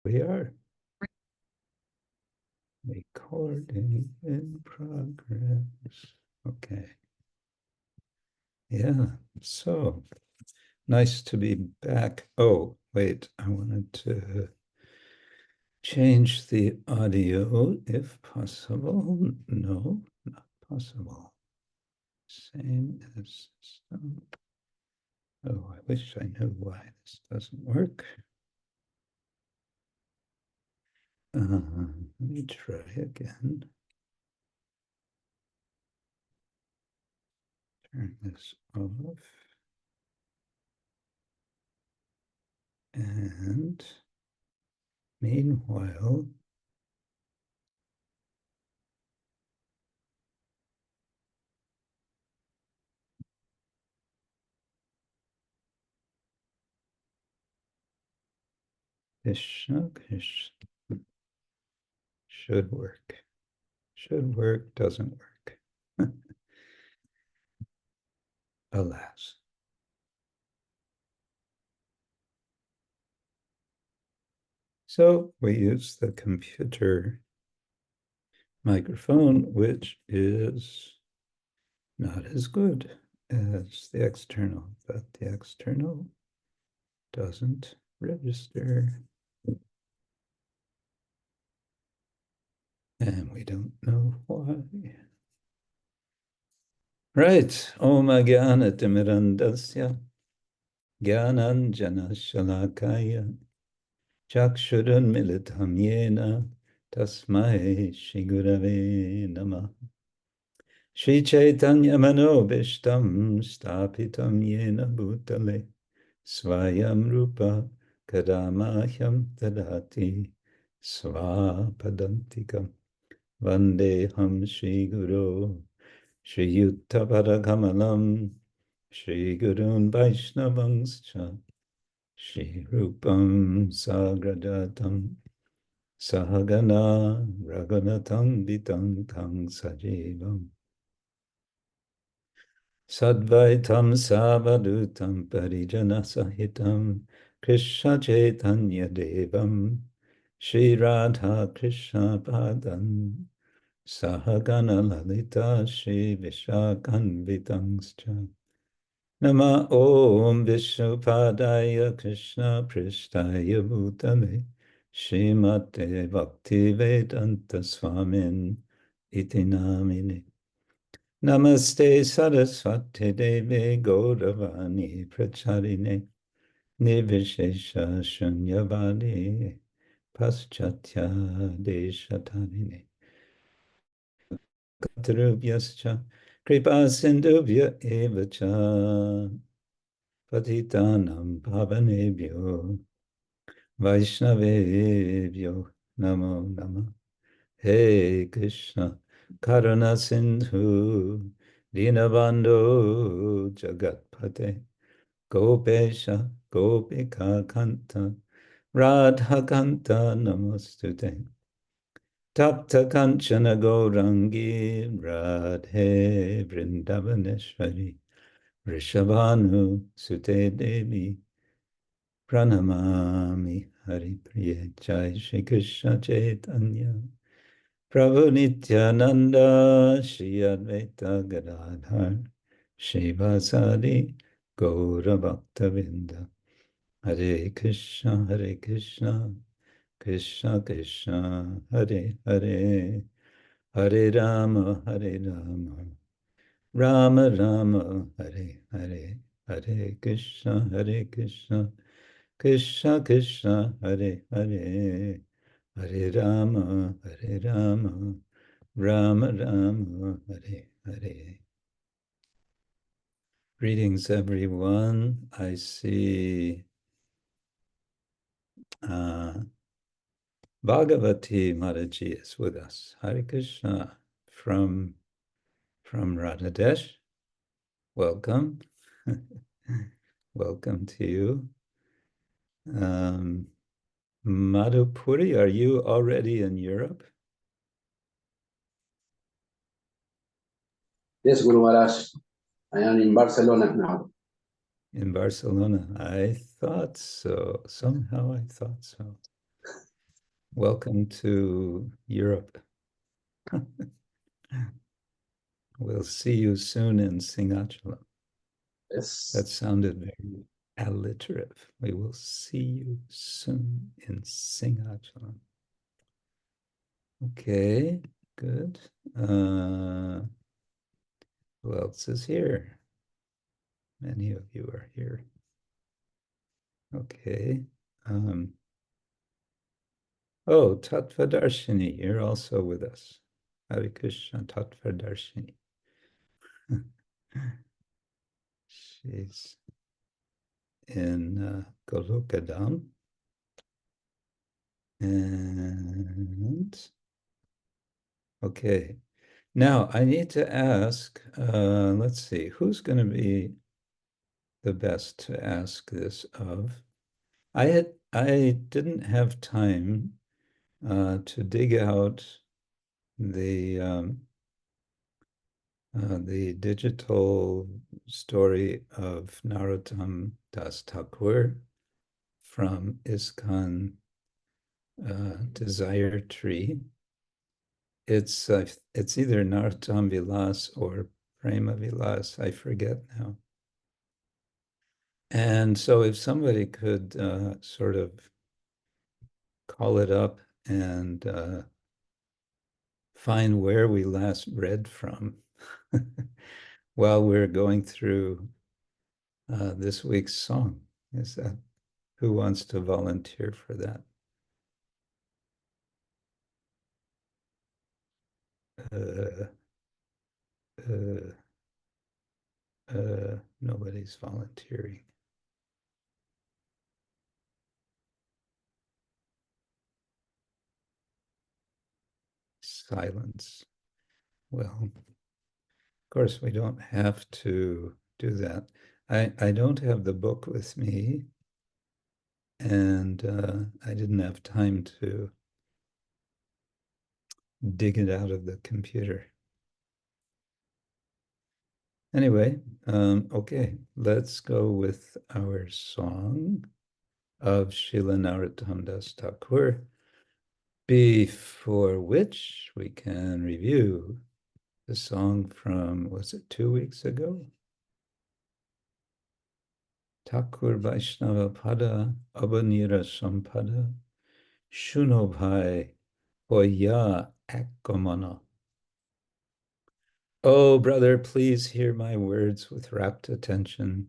We are recording in progress. Okay. Yeah, so nice to be back. Oh, wait, I wanted to change the audio if possible. No, not possible. Same as system. Oh, I wish I knew why this doesn't work. Let me try again. Turn this off. And meanwhile, Krishna should work. Should work, doesn't work. Alas. So we use the computer microphone, which is not as good as the external, but the external doesn't register. And we don't know why. Right. Om Jnana Timirandasya Jnananjana Shalakaya Chakshurun Militam Yena Tasmai Shri Gurave Namah. Shri Chaitanya Manobishtam Stapitam Yena Bhutale Swayam Rupa Kadamahyam Tadati Swapadantikam Vandeham Shri Guru Shri Yutta Paragamalam Shri Gurun Vaishnavangscha Shri Rupam Sagrajatam Sahagana Raghunatam Vitam Tang Sajivam Sadvaitam Savadutam Parijana Sahitam Krishna Chaitanya Devam Shri Radha Krishna Padam Sahagana Lalita Shri Vishakhanvitangscha Nama Om Vishnupadaya Krishna Prishtaya Bhutale Srimate Bhaktivedanta Swamin Iti Namine Namaste Saraswati Devi Gauravani Pracharine Nirvishesha Shunyavadi Paschatya Deshatarine Katarubhyascha Kripa Sindhubhya Evacha Patitanam Pavanebhyo Vaishnavebhyo Namo Namah. Hey Krishna Karuna Sindhu Dinabandhu Jagatpate Gopesha Gopika Kanta Radha Kanta Namostute Tapta Kanchana Gaurangi Radhe Vrindavaneshwari Rishabhanu Sute Devi Pranamami Hari Priya Jai Shri Krishna Chaitanya Prabhu Nityananda Shri Advaita Gadadhar Shri Vasadi Gaura Bhaktavinda Hare Krishna Krishna Krishna Hare Hare Hare Rama Rama Rama Hare Hare Hare Krishna Krishna Krishna Hare Hare Hare Rama Rama Rama Hare Hare. Greetings everyone. I see Bhagavati Mataji is with us. Hare Krishna from Radhadesh. Welcome. Welcome to you. Madhupuri, are you already in Europe? Yes, Guru Maharaj. I am in Barcelona now. In Barcelona. I thought so. Somehow I thought so. Welcome to Europe. We'll see you soon in Singhachalam. Yes. That sounded very alliterative. We will see you soon in Singhachalam. Okay, good. Who else is here? Many of you are here. Okay. Oh, Tattvadarshini, you're also with us. Hare Krishna Tattvadarshini. She's in Golokadam. And okay, now I need to ask, let's see, who's going to be the best to ask this of? I didn't have time to dig out the digital story of Narottama Das Thakur from ISKCON Desire Tree. It's either Narottama Vilas or Prema Vilas, I forget now. And so if somebody could sort of call it up and find where we last read from while we're going through this week's song. Is that, who wants to volunteer for that? Nobody's volunteering. Silence. Well, of course, we don't have to do that. I don't have the book with me, and I didn't have time to dig it out of the computer. Anyway, okay, let's go with our song of Srila Narottama Das Thakur, before which we can review the song from, was it 2 weeks ago? Thakur Vaisnava Pada Abanira Sampada Shunobhai Hoya Akamana. Oh, brother, please hear my words with rapt attention.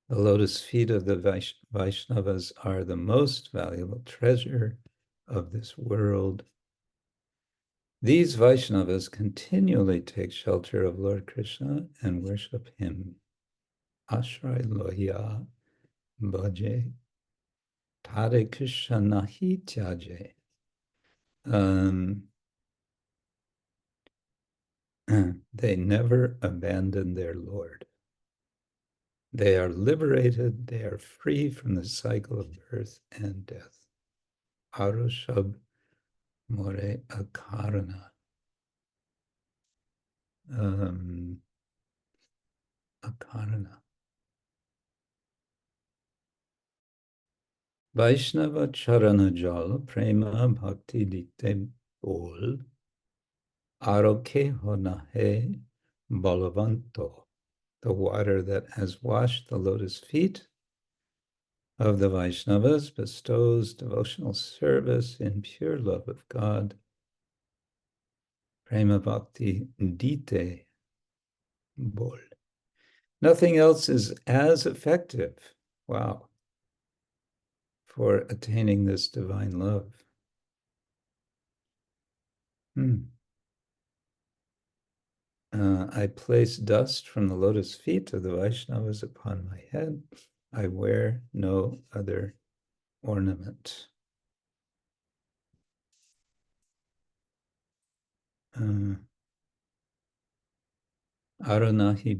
The lotus feet of the Vaishnavas are the most valuable treasure of this world. These Vaishnavas continually take shelter of Lord Krishna and worship him. Ashray loya bhaje tare Krishna nahi tyaje. They never abandon their Lord. They are liberated, they are free from the cycle of birth and death. Arushab more akarana. Akarana. Vaishnava charana jal prema bhakti dikte bol aroke honahe balavanto. The water that has washed the lotus feet of the Vaishnavas bestows devotional service in pure love of God. Prema bhakti dite bol. Nothing else is as effective, wow, for attaining this divine love. I place dust from the lotus feet of the Vaishnavas upon my head. I wear no other ornament. Arunahi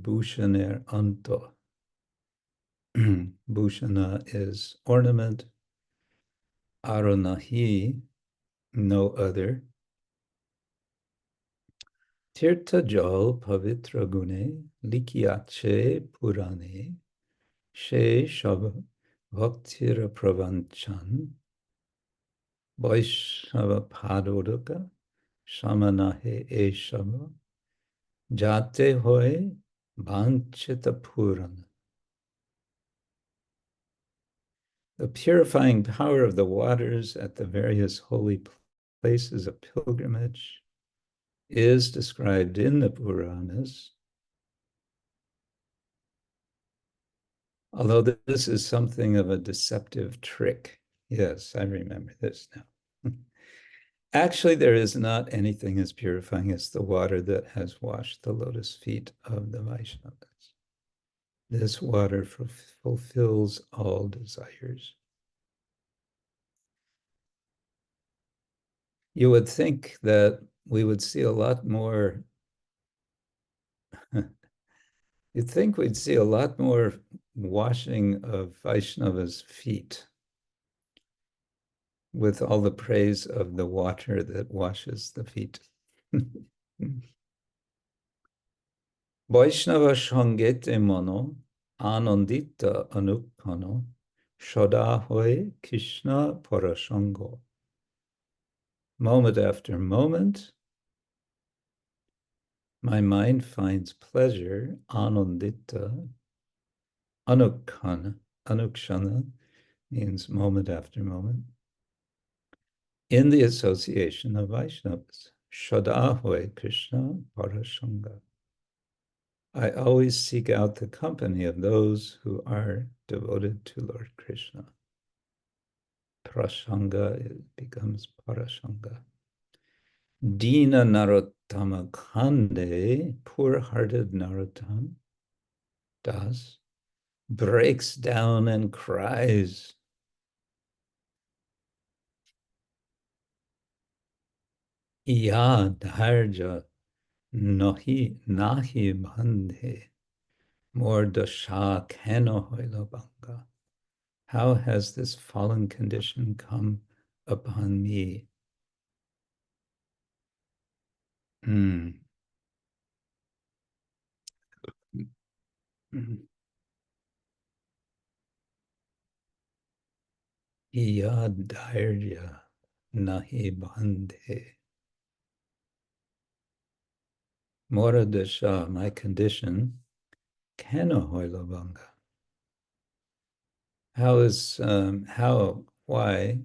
bhushaner anto. Bhushana is ornament. Arunahi, no other. Tirtha jal pavitra gune likyache purane she shab Bhaktira Pravanchan, Vaisnava Padodaka, Samanahe Eshava, Jate Hoy, Vanchita Purana. The purifying power of the waters at the various holy places of pilgrimage is described in the Puranas, although this is something of a deceptive trick. Yes, I remember this now. Actually, there is not anything as purifying as the water that has washed the lotus feet of the Vaishnavas. This water fulfills all desires. You would think that we would see a lot more, you'd think we'd see a lot more washing of Vaishnavas' feet with all the praise of the water that washes the feet. Vaishnava Shangete Mono, Anandita Anupano, Shodahoy Krishna Parashango. Moment after moment, my mind finds pleasure, Anandita, Anukshana means moment after moment, in the association of Vaishnavas. Shodahoy Krishna Parashango. I always seek out the company of those who are devoted to Lord Krishna. Prasanga, it becomes Parashanga. Dina Narottama Kande, poor-hearted Narottama, Das, breaks down and cries. Ya dharja nahi bandhe, more dasha keno hoilabanga. How has this fallen condition come upon me? Ya dharya nahi bandhe. Mora dasha, my condition, keno hoilabanga. How is, why,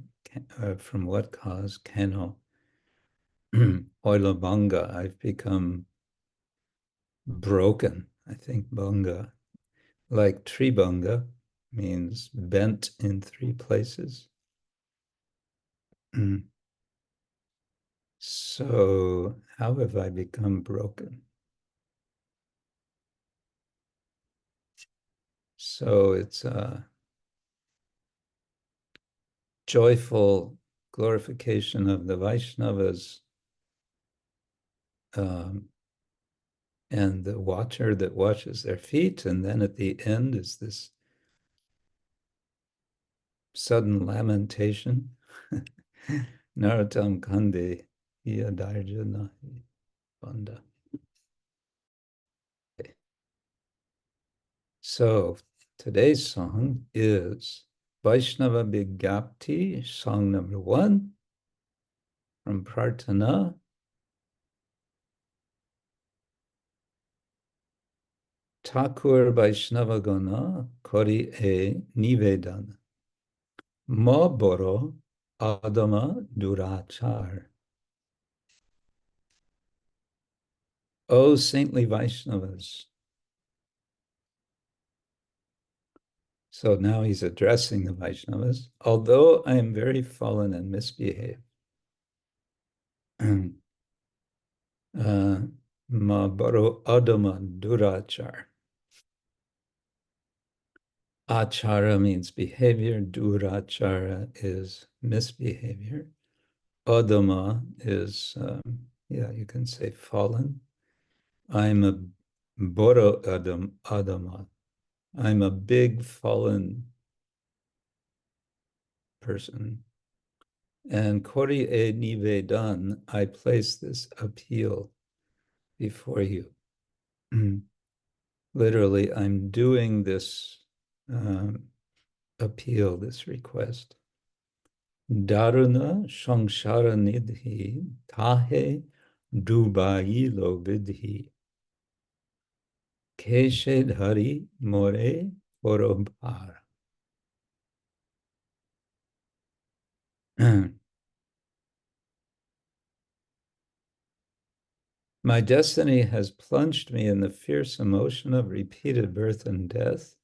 from what cause, keno hoilabanga, I've become broken. I think banga, like tribanga, means bent in three places. So how have I become broken? So it's a joyful glorification of the Vaishnavas and the water that washes their feet. And then at the end is this sudden lamentation. Narottam Kande Iya Darja Nahi Banda. So today's song is Vaisnava Vijnapti, song number 1 from Prarthana. Thakura Vaisnava Gana, kori nivedana. Ma boro adhama durācāra. O saintly Vaishnavas. So now he's addressing the Vaishnavas. Although I am very fallen and misbehaved, ma boro adhama durācāra. Achara means behavior, durācāra is misbehavior. Adhama is, you can say fallen. I'm a boro adhama. I'm a big fallen person. And kori nivedana, I place this appeal before you. Literally, I'm doing this appeal, this request. Dāruna samsara nidhi tāhe ubāilo vidhi keśe dhari more koro pāra. My destiny has plunged me in the fierce emotion of repeated birth and death.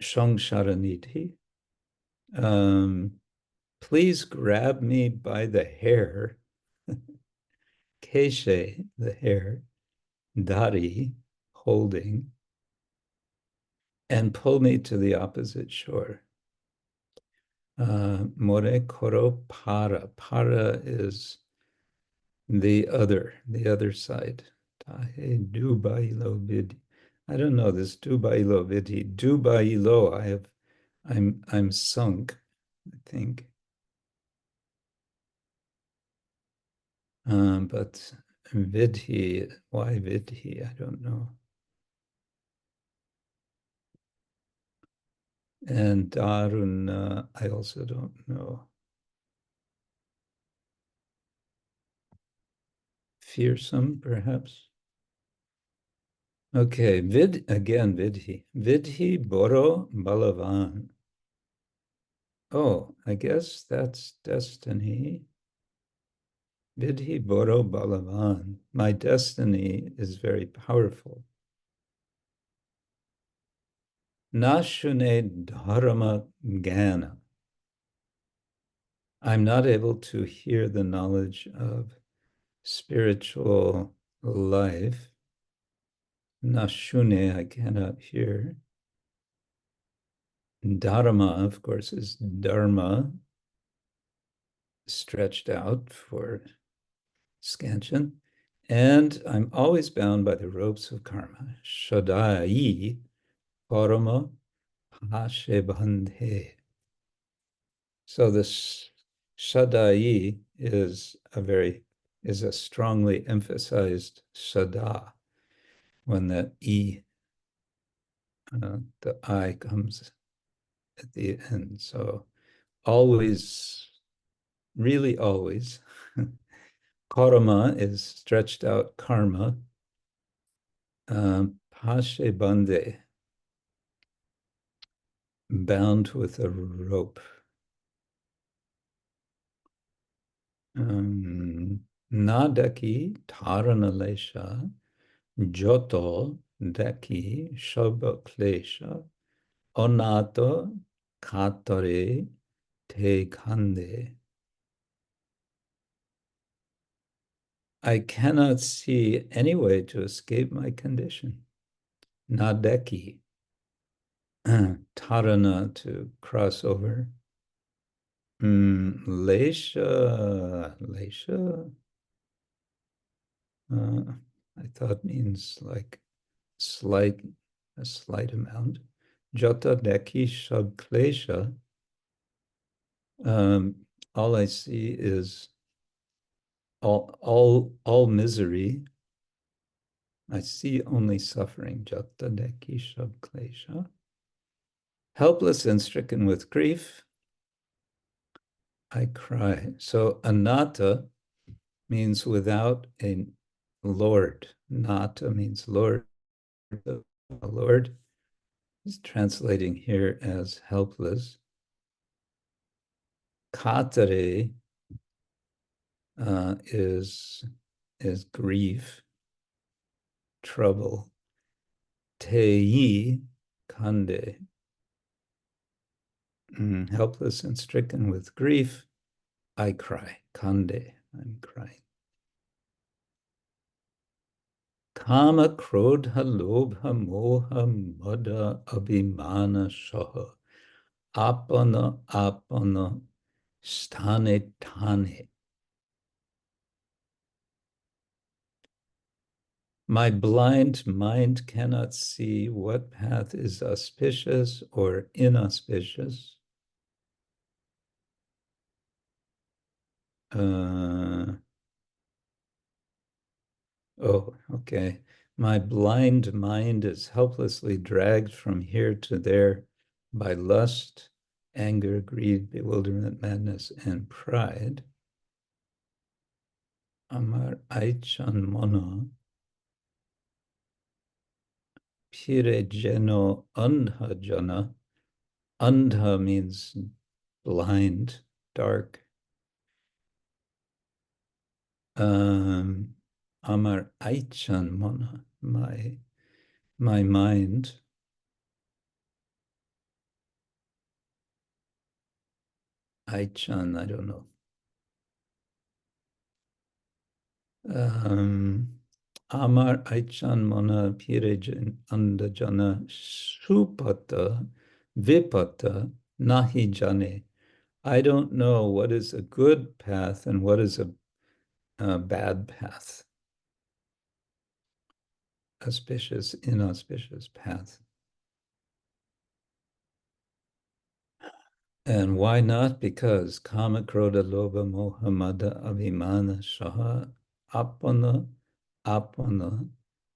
Samsara nidhi. Please grab me by the hair, keśe, the hair, dhari, holding, and pull me to the opposite shore. More koro pāra. Pāra is the other side. Tāhe ubāilo vidhi. I don't know this ubāilo vidhi. Ubāilo, I'm sunk, I think. But vidhi, why vidhi? I don't know. And dārun, I also don't know. Fearsome, perhaps. Okay, again, vidhi. Vidhi boro balavān. Oh, I guess that's destiny. Vidhi boro balavān. My destiny is very powerful. Na śune dharama Gana. I'm not able to hear the knowledge of spiritual life. Na śune, I cannot hear. Dharama, of course, is dharma, stretched out for scansion. And I'm always bound by the ropes of karma. Sadāi, karama, bandhe. So this sadāi is a strongly emphasized sada when the the I comes at the end. So always, really always. Karama is stretched out karma. Bandhe, bound with a rope. Nadaki taranalesha joto daki shabaklesha onato katare te khande. I cannot see any way to escape my condition. Nadeki, tarana, to cross over. Lesha, I thought means like a slight amount. Jata deki shab klesha. All I see is all misery. I see only suffering. Jata deki shab klesha. Helpless and stricken with grief, I cry. So anatta means without a lord. Nata means lord. The Lord is translating here as helpless. Katare is grief, trouble. Te kande, helpless and stricken with grief, I cry. Kande, I'm crying. Kama, krodha, lobha, moha, mada, abhimana, shaha. Apana, sthane, tāhe. My blind mind cannot see what path is auspicious or inauspicious. Oh, okay. My blind mind is helplessly dragged from here to there by lust, anger, greed, bewilderment, madness, and pride. Amar aichan mono pire jeno andha jana. Andha means blind, dark. Amar aichan mona, my mind. Aichan, I don't know. Amar aichan mona pirejan andajana supata vipata nahi jane. I don't know what is a good path and what is a bad path, auspicious, inauspicious path. And why not? Because kama, krodha, lobha, moha, mada, abhimana, shaha, apana,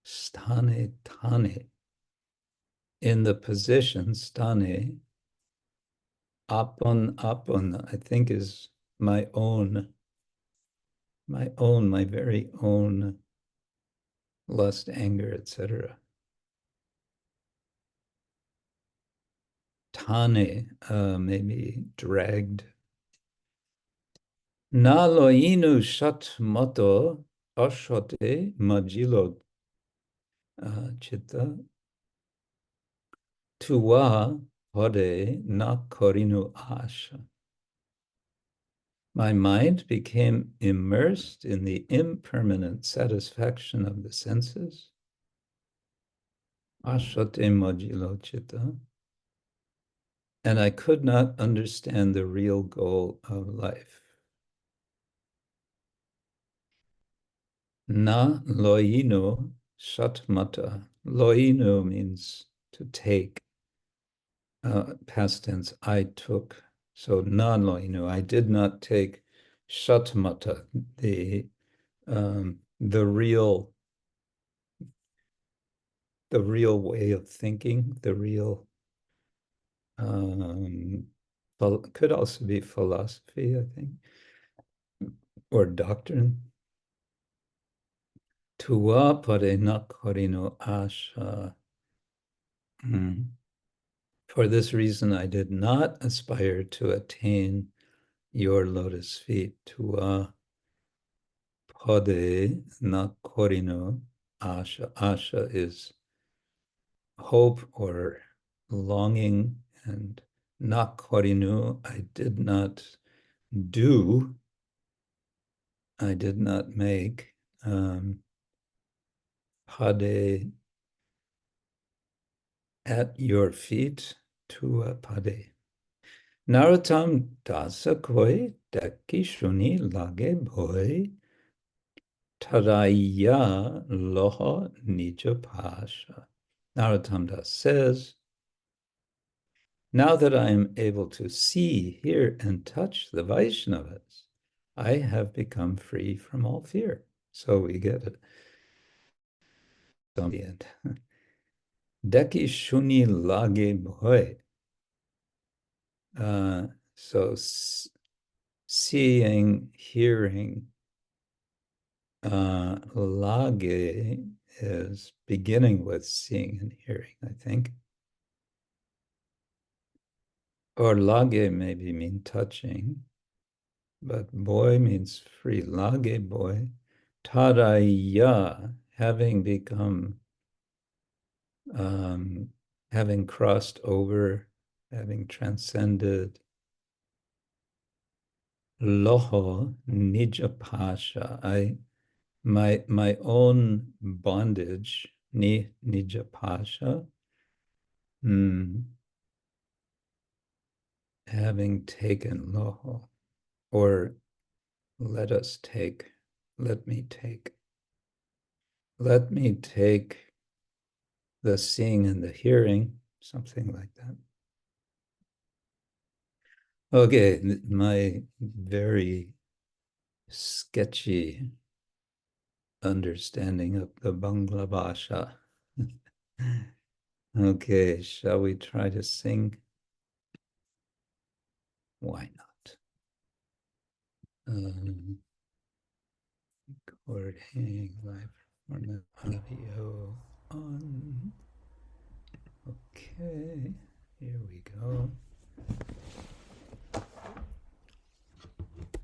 sthane, tane. In the position, sthane, apana, I think is my very own lust, anger, etc. Tane, maybe dragged. Na loinu shat mato ashote majilo chitta tuwa pade na korinu asha. My mind became immersed in the impermanent satisfaction of the senses. Ashote majilo chitta. And I could not understand the real goal of life. Na loino shatmata. Loino means to take. Past tense, I took. So na loino, I did not take shatmata, the real way of thinking, the real could also be philosophy, I think, or doctrine. Tuwa pare na korino asha. For this reason, I did not aspire to attain your lotus feet. Tuwa pade na korino asha. Asha is hope or longing, and na korinu, I did not do, I did not make. Pade, at your feet, tuwa pade. Narottama dasa koi daki shuni lage boy taraya loha nija pasha. Narottama Das says, now that I am able to see, hear, and touch the Vaishnavas, I have become free from all fear. So we get it. On the end. Deki shuni lage bhoy. So seeing, hearing, lage is beginning with seeing and hearing, I think. Or lage maybe mean touching, but boy means free. Lage boy. Taraya, having become, having crossed over, having transcended. Loho nija pasha, my own bondage, nija pasha, having taken loho, or let me take the seeing and the hearing, something like that. Okay, my very sketchy understanding of the Bangla Bhasha. Okay, shall we try to sing? Why not? Recording live format audio on. Okay, here we go.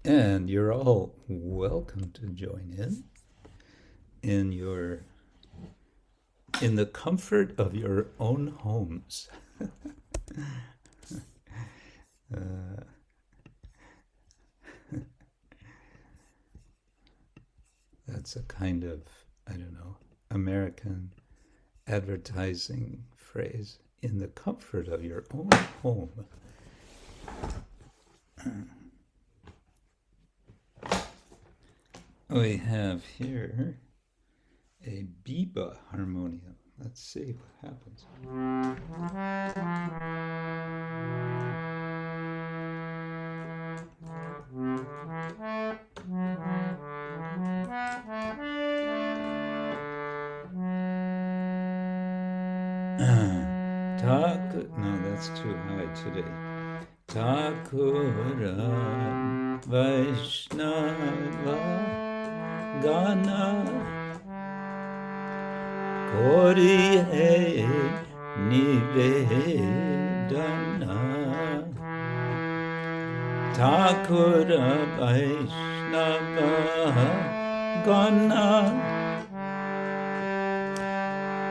And you're all welcome to join in the comfort of your own homes. That's a kind of, I don't know, American advertising phrase, in the comfort of your own home. We have here a biba harmonium. Let's see what happens. No, that's too high today. Thakura, Vaisnava, Gana, kori, nivedana. Thakura, Vaisnava, Gana,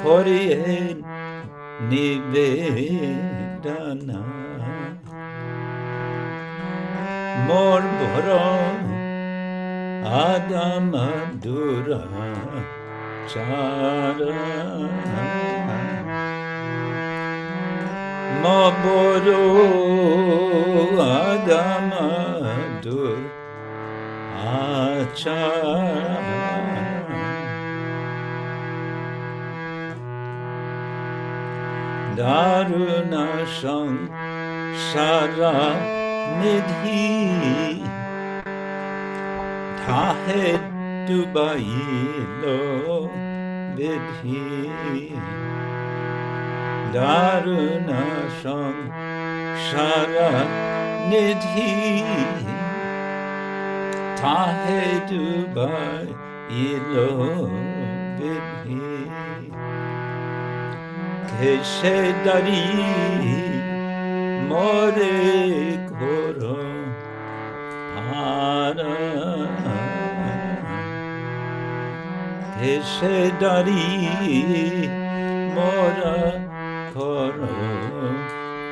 kori, nivedana. Morboro adhama durācāra. Morboro adhama durācāra. Dāruna sāra nidhi, tāhe ubāilo vidhi. Dāruna sāra nidhi, tāhe ubāilo vidhi. Keśe dhari more koro pāra. Keśe dhari more koro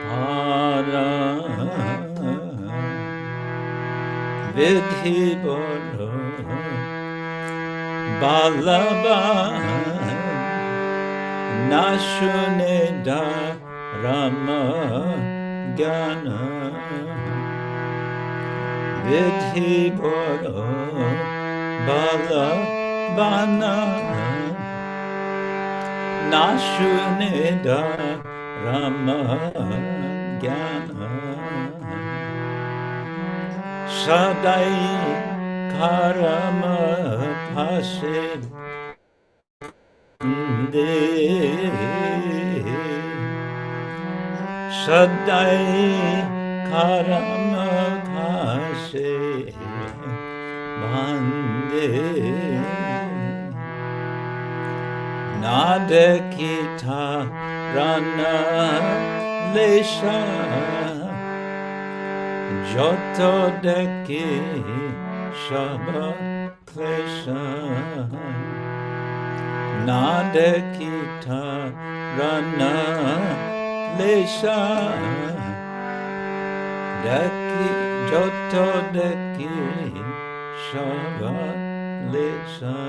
pāra. Vidhi bolo balavān śune dharama Gana. Vidhi koro balavān śune dharama Gana. Sadāi karama pāse sadāi karama keśe bande. Nadekita rana lesha joto deki shaba keśe. Nadekita rana lesha deki joto deki shaba lesha.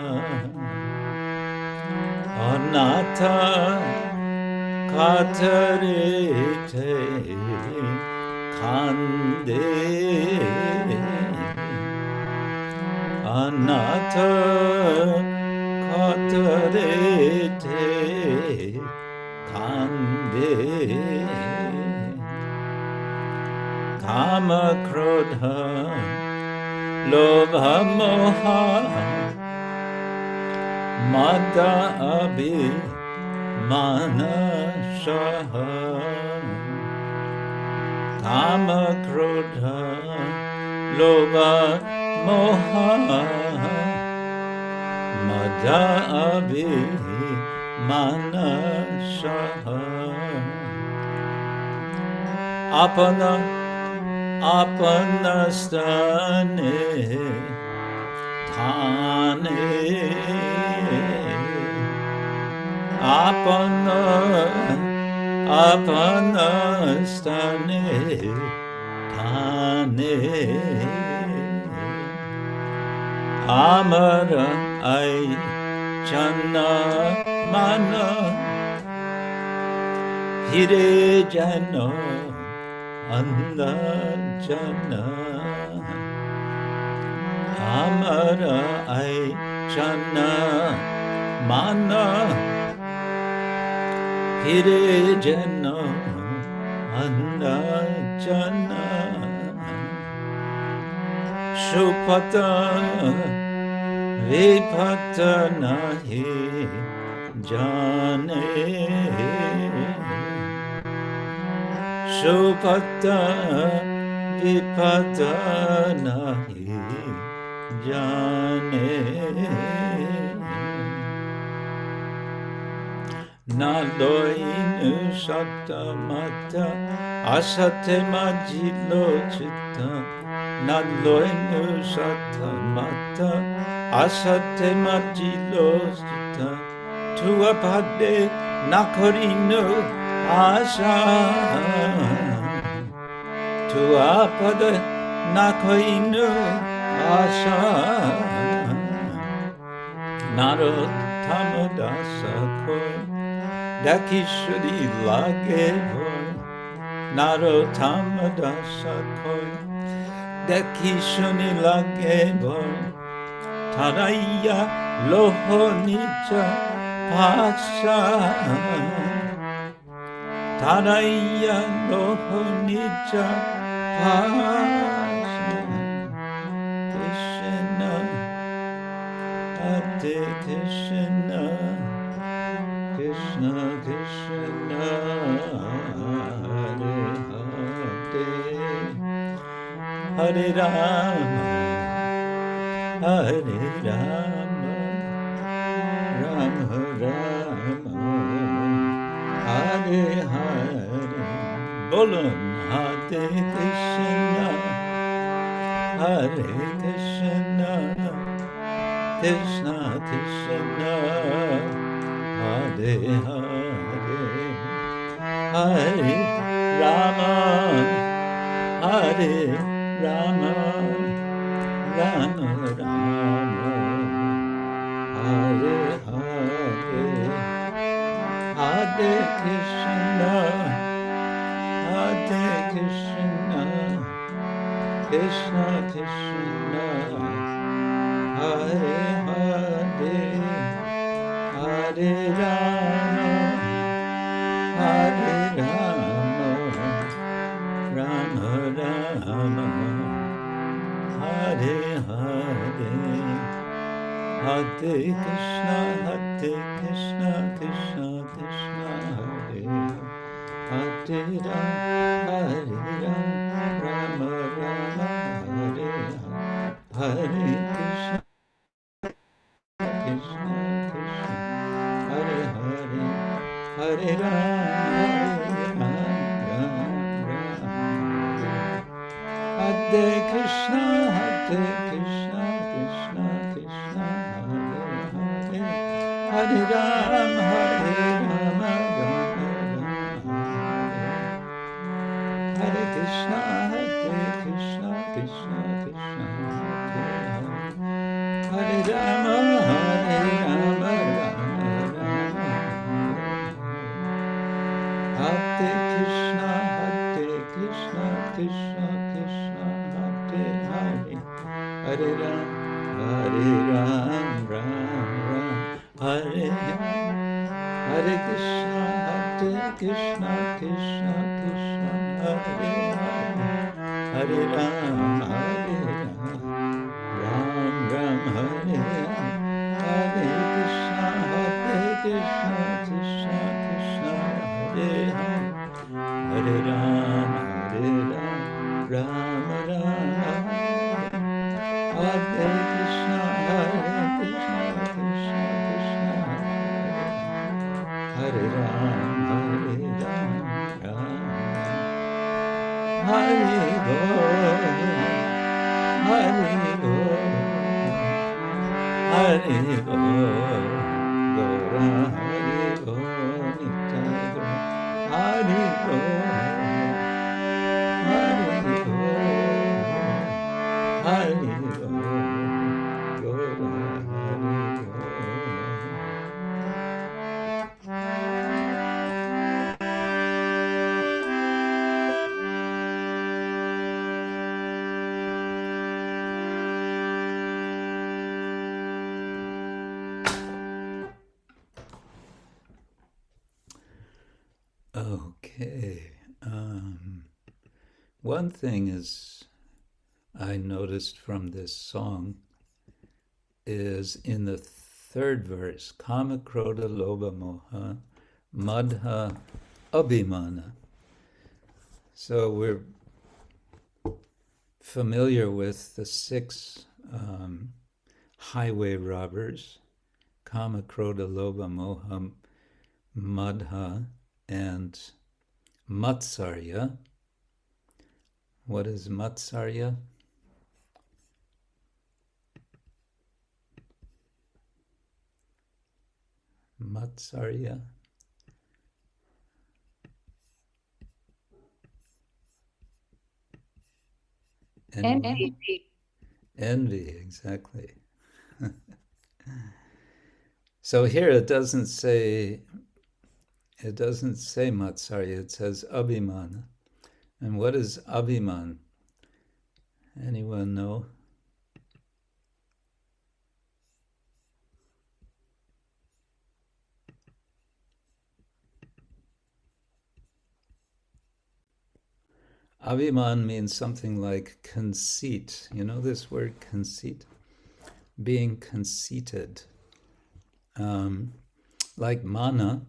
Anata katarete kande. Anata katarete kande. Kama krodha lobha moha Mada abhimanashaha kama krodha lobha moha mada abhimanashaha apana apanastane tāhe apanastane tāhe amara ai jana mana hire jana anda jana amara ai jana mana hire jana anda jana shupata vipatana hi jane shupata vipatana hi jane naloinu satamata asate majilo chitta naloinu satamata asate majilo chitta tuapade nakorinu asa tuapade nakorinu asa Narottama Dasa koi dakishuri lage boy Narottama Dasa koi dakishuri lage boy taraya loho nija pasa taraya loho nija pasa Hare Krishna, Krishna Krishna, Hare Hare, Hare Rama, Hare Rama, Rama Rama, Hare Hare. Bolon Hare Krishna, Hare Krishna. Krishna Krishna Hare Hare Hare Rama Hare Rama Rama Rama Hare Hare Hare Krishna Hare Krishna Krishna Krishna Hare Hare Hare Rama Hare Rama Rama Rama Hare Hare Hare Krishna Krishna Krishna Hare Hare Rama Rama Rama Hare Hare Krishna Krishna Krishna Hare Hare Hare Rama Rama Rama Hare Krishna Krishna Krishna Hare Hare Hare Rama Rama Rama Hare Krishna Krishna Krishna Hare Rama Rama Hare Krishna Krishna Krishna Hare Hare Hare Rama Ram Hare Hare Krishna Krishna Krishna Hare Hare Hare Rama Ram Hare Hare Krishna Krishna, Krishna Krishna, Hare Hare, Hare Rama, Rama Rama, Hare Krishna, Krishna Krishna, Hare Rama, Hare Bol, Hare Bol, Hare Bol, Gora Hare Bol, Nitai Gora, Hare Bol, Hare Bol, Hare Bol, Gora Hare Bol. Okay. One thing is I noticed from this song is in the third verse, kama, krodha, lobha, moha, madha, abhimana. So we're familiar with the six highway robbers, kama, krodha, lobha, moha, madha, and matsarya. What is matsarya? Matsarya. Envy. Envy, exactly. So here it doesn't say matsarya, it says abhimana. And what is abhiman? Anyone know? Abhiman means something like conceit. You know this word conceit? Being conceited. Like mana.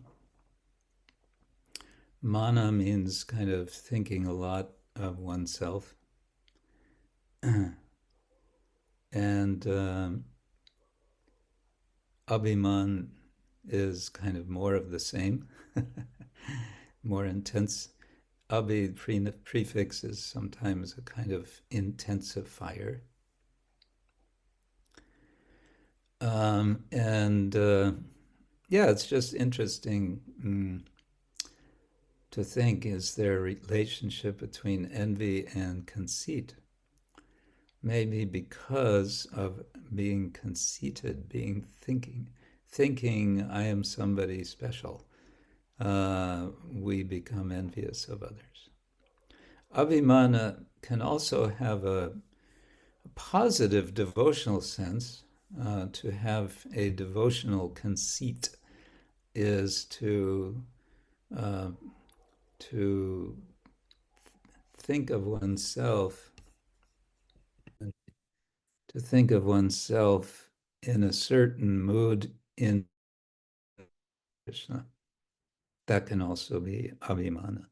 Mana means kind of thinking a lot of oneself. And abhiman is kind of more of the same, more intense. Abhi prefix is sometimes a kind of intensifier. Yeah, it's just interesting to think, is there a relationship between envy and conceit? Maybe because of being conceited, thinking I am somebody special, we become envious of others. Abhimana can also have a positive devotional sense. To have a devotional conceit is to think of oneself in a certain mood in Krishna. That can also be abhimana.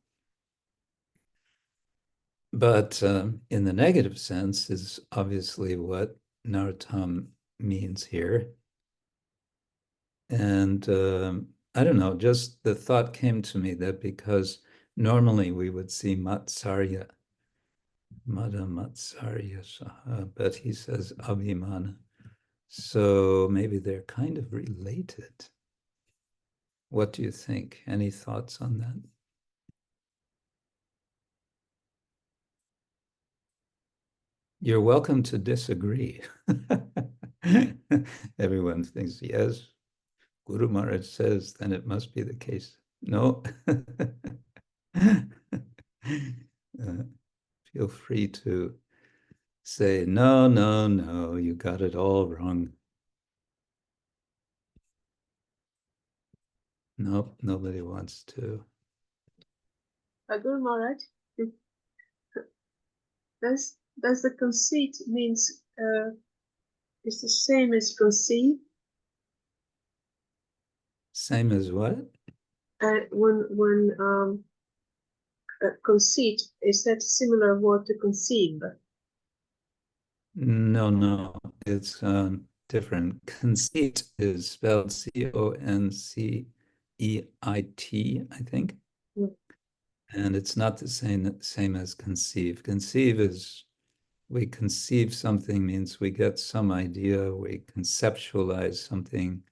But in the negative sense is obviously what Narottama means here. And I don't know, just the thought came to me that because normally we would see matsarya, Mada matsarya saha, but he says abhimana. So maybe they're kind of related. What do you think? Any thoughts on that? You're welcome to disagree. Everyone thinks, yes, Guru Maharaj says, then it must be the case. No. Feel free to say, no, no, no, you got it all wrong. Nope, nobody wants to. Guru Maharaj, does the conceit means is the same as conceive? Same as what? When conceit, is that similar word to conceive? No, it's different. Conceit is spelled Conceit, I think. Mm. And it's not the same as conceive. Conceive is, we conceive something means we get some idea, we conceptualize something.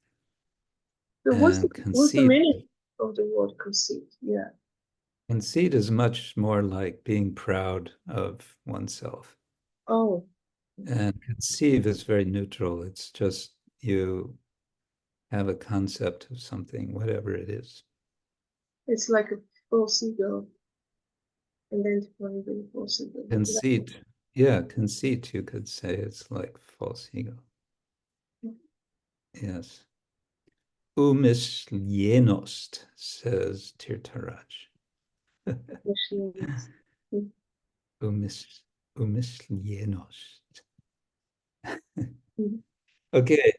So what's the conceit, meaning of the word conceit? Yeah. conceit is much more like being proud of oneself. Oh. And conceive is very neutral. It's just you have a concept of something, whatever it is. It's like a false ego. Identifying with a false ego. Conceit, yeah, conceit, you could say it's like false ego. Yes. Umislyenost, says Tirtharaj. Umislyenost. Okay,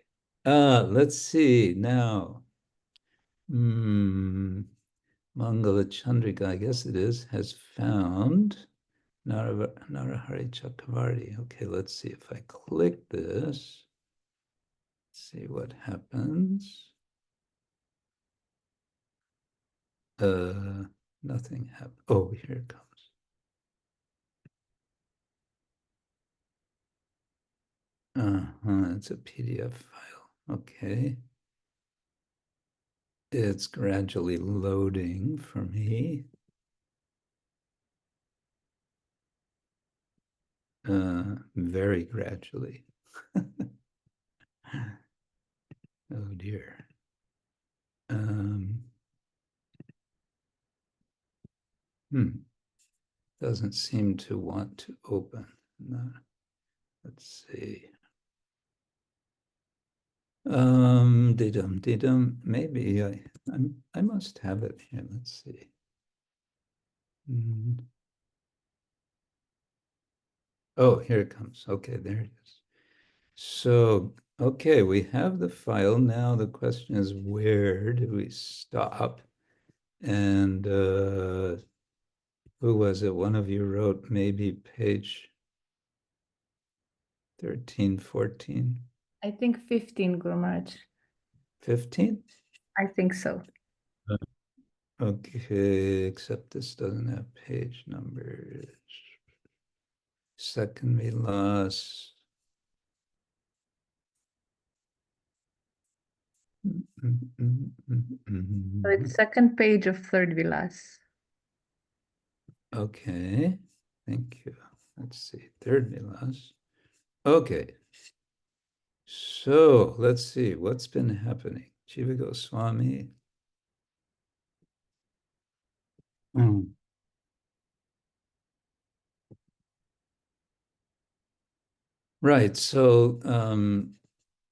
let's see now. Mangala Chandrika, I guess it is, has found Narahari Chakravarti. Okay, let's see if I click this. See what happens. Nothing happened. Oh, here it comes. It's a PDF file. Okay. It's gradually loading for me. Very gradually. Oh dear. Doesn't seem to want to open. No. Let's see. Didum. Maybe I must have it here. Let's see. Oh, here it comes. Okay, there it is. So, okay, we have the file. Now the question is, where do we stop? And who was it? One of you wrote maybe page 13, 14. I think 15, Guru Maharaj. 15? I think so. Okay, except this doesn't have page numbers. Second vilas. So it's second page of third vilas. Okay, thank you. Let's see, third vilas. Okay, so let's see what's been happening. Jiva Goswami. Right, so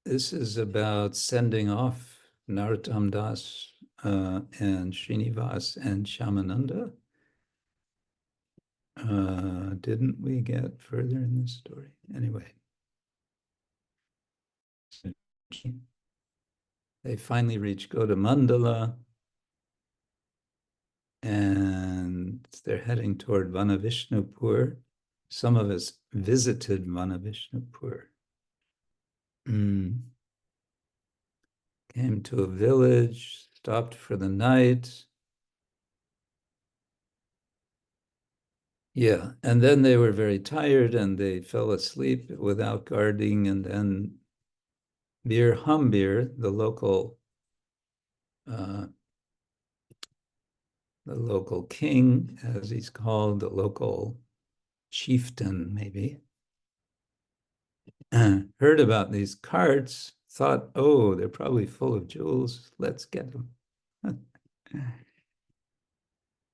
this is about sending off Narottama Das and Srinivas and Shyamananda. Didn't we get further in this story? Anyway. They finally reach Godamandala and they're heading toward Vanavishnupur. Some of us visited Vanavishnupur. Came to a village, stopped for the night. Yeah, and then they were very tired and they fell asleep without guarding, and then Bir Hambir, the local king, as he's called, the local chieftain, maybe, heard about these carts, thought, oh, they're probably full of jewels, let's get them.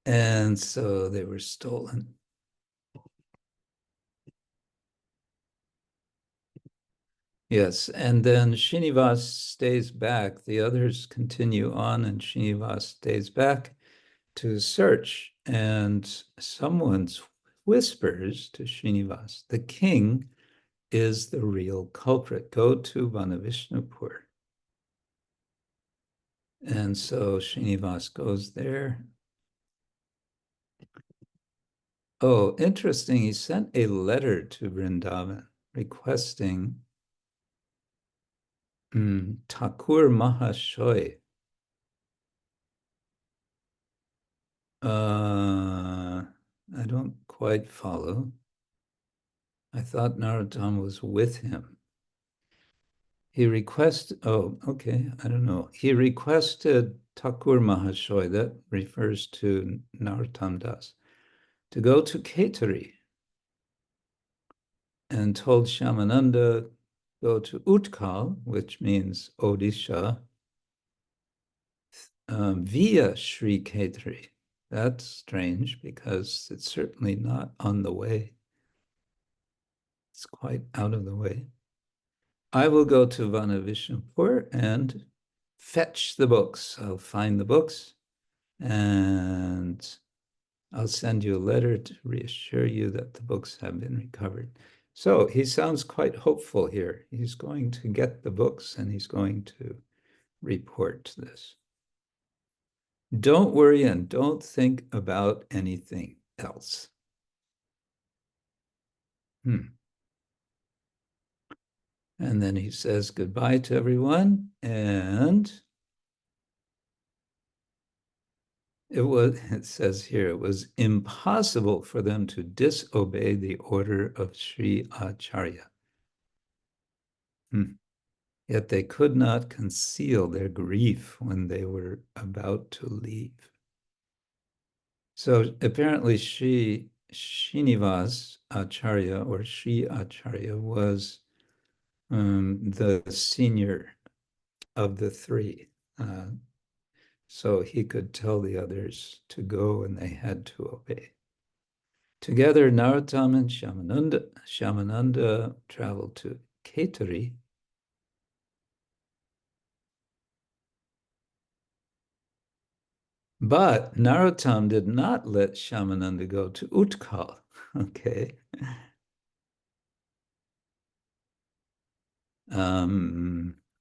And so they were stolen. Yes, and then Srinivas stays back. The others continue on, and Srinivas stays back to search. And someone whispers to Srinivas, the king is the real culprit. Go to Vanavishnupur. And so Srinivas goes there. Oh, interesting. He sent a letter to Vrindavan requesting Thakur Mahashoy. I don't quite follow. I thought Narottama was with him. He requested, oh, okay, I don't know. He requested Thakur Mahashoy, that refers to Narottama Das, to go to Ketari, and told Shyamananda, go to Utkal, which means Odisha, via Sri Ketari. That's strange because it's certainly not on the way. It's quite out of the way. I will go to Vijnapti and fetch the books. I'll find the books and I'll send you a letter to reassure you that the books have been recovered. So he sounds quite hopeful here. He's going to get the books and he's going to report this. Don't worry and don't think about anything else. And then he says goodbye to everyone, and it says here, it was impossible for them to disobey the order of Sri Acharya. Yet they could not conceal their grief when they were about to leave. So apparently Srinivas Acharya or Sri Acharya was the senior of the three. So he could tell the others to go and they had to obey. Together, Narottama and Shyamananda traveled to Ketari. But Narottama did not let Shyamananda go to Utkal. Okay.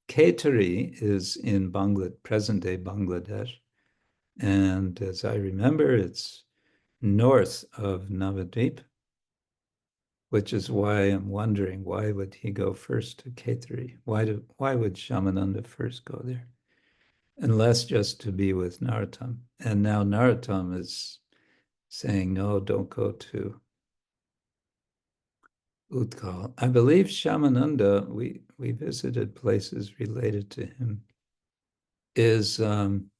Ketari is in present-day Bangladesh. And as I remember, it's north of Navadvip, which is why I'm wondering, why would he go first to Ketari? Why would Shyamananda first go there? Unless just to be with Narottama. And now Narottama is saying, no, don't go to Utkal. I believe Shyamananda, we visited places related to him, is from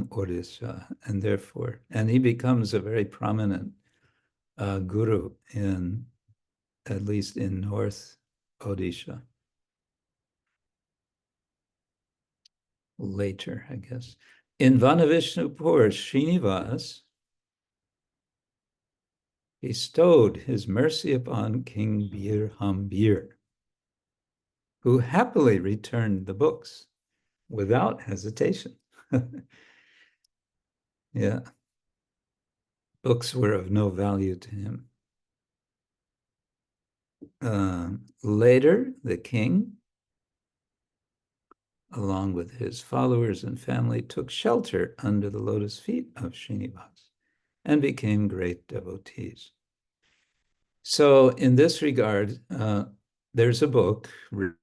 Odisha, and therefore, and he becomes a very prominent guru at least in North Odisha. Later, I guess. In Vijnapti, Srinivas bestowed his mercy upon King Bir, who happily returned the books without hesitation. Yeah. Books were of no value to him. Later, the king, along with his followers and family, took shelter under the lotus feet of Srinivas and became great devotees. So in this regard, there's a book written,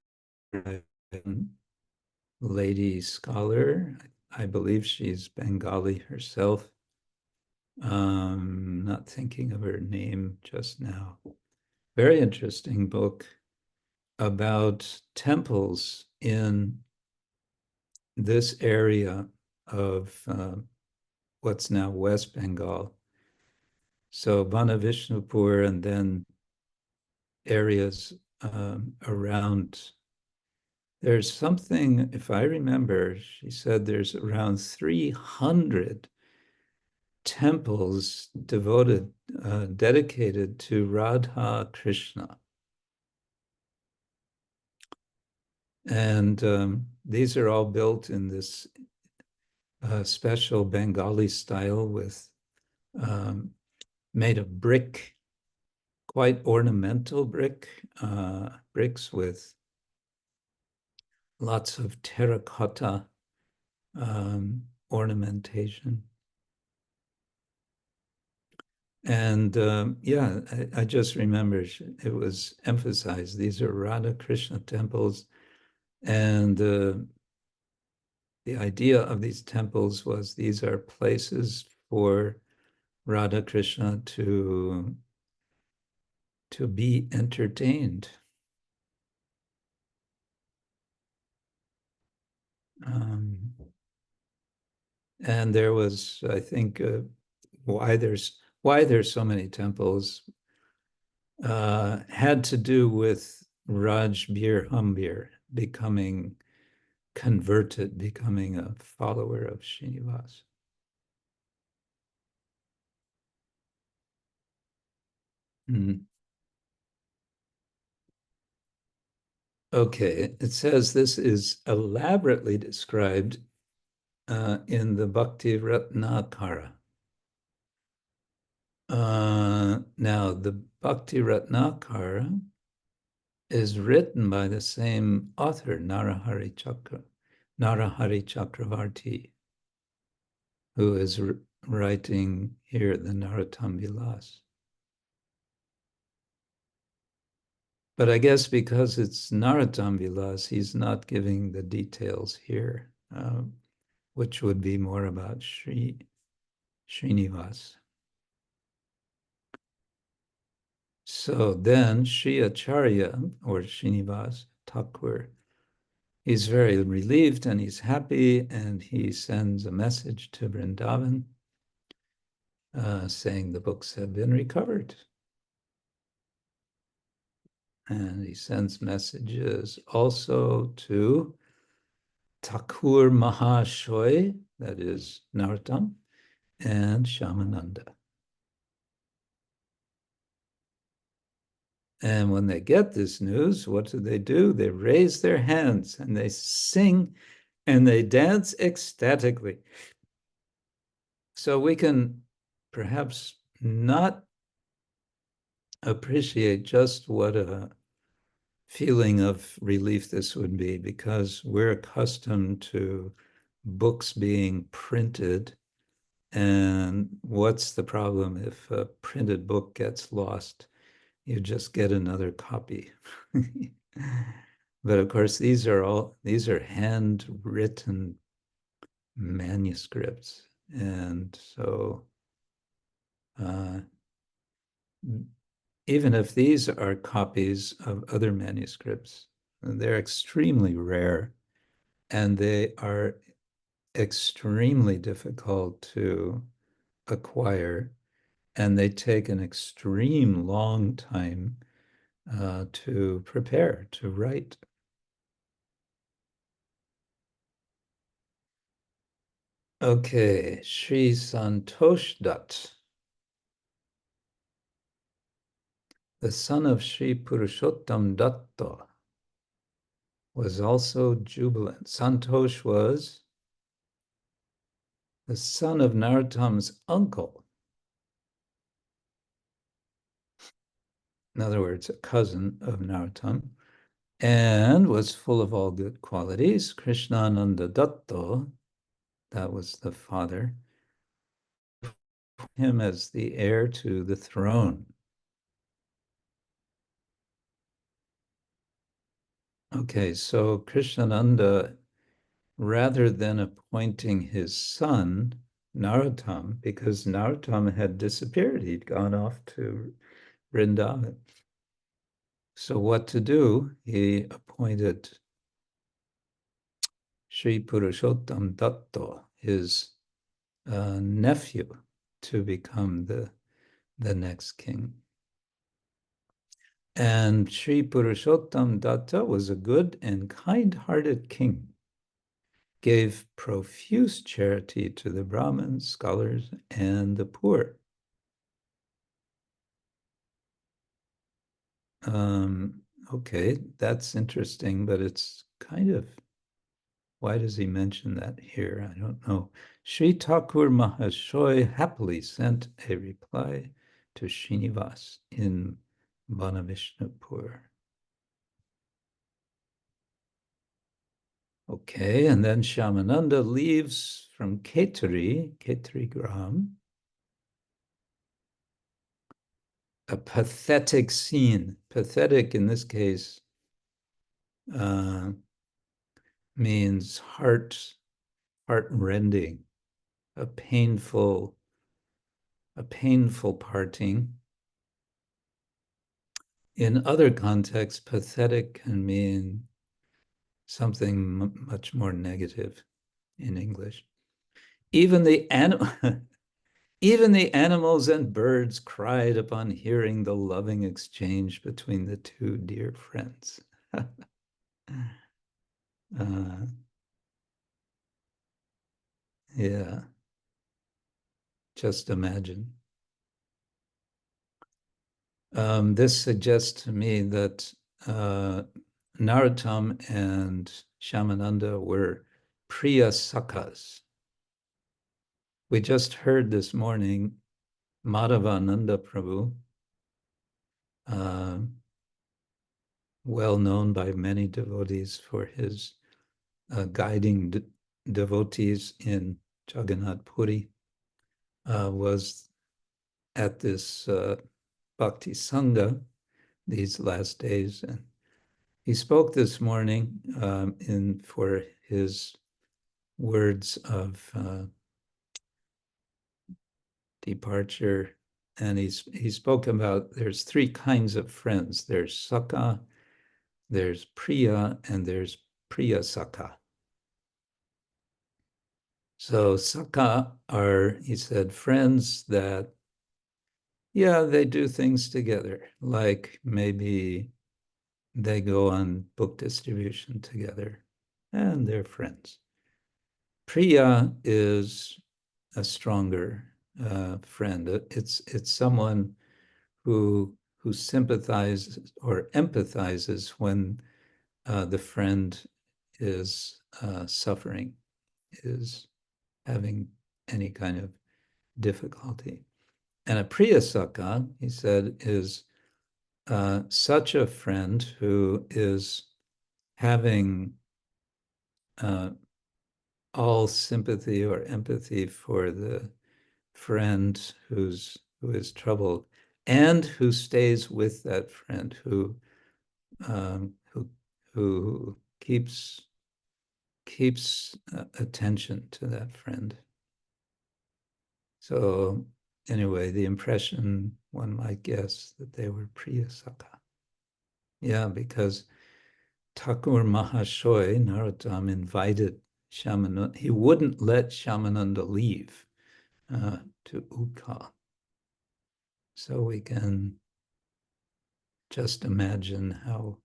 lady scholar, I believe she's Bengali herself. Not thinking of her name just now. Very interesting book about temples in this area of what's now West Bengal. So Vijnapti and then areas around. There's something, if I remember, she said there's around 300 temples dedicated to Radha Krishna. And these are all built in this special Bengali style with made of brick, quite ornamental bricks with lots of terracotta ornamentation. And yeah, I just remember it was emphasized, these are Radha Krishna temples. And the idea of these temples was these are places for Radha Krishna to be entertained. And there was, I think, why there's so many temples had to do with Raj Bir Hambir becoming converted, becoming a follower of Srinivas. Okay, it says this is elaborately described in the Bhakti Ratnakara. Now, the Bhakti Ratnakara is written by the same author, Narahari Chakravarti, who is writing here the Narottama Vilas. But I guess because it's Narottama Vilas, he's not giving the details here, which would be more about Srinivas. So then Sri Acharya, or Srinivas Thakura, he's very relieved and he's happy, and he sends a message to Vrindavan saying the books have been recovered. And he sends messages also to Thakur Mahashoy, that is Narottama, and Shamananda. And when they get this news, what do? They raise their hands and they sing and they dance ecstatically. So we can perhaps not appreciate just what a feeling of relief this would be, because we're accustomed to books being printed. And what's the problem if a printed book gets lost? You just get another copy. But of course, these are handwritten manuscripts. And so even if these are copies of other manuscripts, they're extremely rare and they are extremely difficult to acquire, and they take an extreme long time to prepare, to write. Okay, Sri Santosh Dutt, the son of Sri Purushottam Datta, was also jubilant. Santosh was the son of Narottama's uncle. In other words, a cousin of Narottama, and was full of all good qualities. Krishnananda Datta, that was the father, him as the heir to the throne. Okay, so Krishnananda, rather than appointing his son, Narottama, because Narottama had disappeared, he'd gone off to Vrindavan. So what to do? He appointed Sri Purushottam Datta, his nephew, to become the next king. And Sri Purushottam Datta was a good and kind-hearted king, gave profuse charity to the Brahmins, scholars, and the poor. Okay, that's interesting, but it's kind of, why does he mention that here? I don't know. Sri Thakur Mahashoy happily sent a reply to Srinivas in Banavishnupur. Okay, and then Shamananda leaves from Ketari Gram. A pathetic scene. Pathetic in this case means heart-rending, a painful parting. In other contexts, pathetic can mean something much more negative in English. Even the animals and birds cried upon hearing the loving exchange between the two dear friends. Yeah, just imagine. This suggests to me that Narottama and Shamananda were Priya Sakhas. We just heard this morning Madhavananda Prabhu, well known by many devotees for his guiding devotees in Jagannath Puri, was at this Bhakti Sanga these last days. And he spoke this morning for his words of departure. And he spoke about there's three kinds of friends. There's Sakha, there's Priya, and there's Priya Sakha. So Sakha are, he said, friends that, yeah, they do things together, like maybe they go on book distribution together, and they're friends. Priya is a stronger friend. It's someone who sympathizes or empathizes when the friend is suffering, is having any kind of difficulty. And a Priya Sakha, he said, is such a friend who is having all sympathy or empathy for the friend who is troubled, and who stays with that friend, who keeps attention to that friend. So anyway, the impression one might guess that they were Priya Sakha. Yeah, because Thakur Mahashoy, Narottama, invited Shamananda. He wouldn't let Shamananda leave to Ukha. So we can just imagine how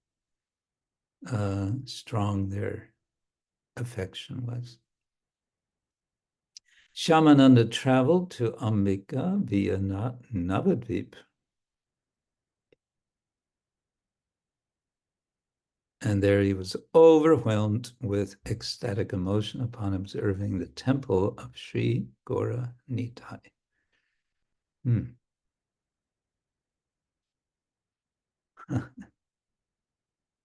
strong their affection was. Shamananda traveled to Ambika via Navadvip. And there he was overwhelmed with ecstatic emotion upon observing the temple of Sri Gora Nitai.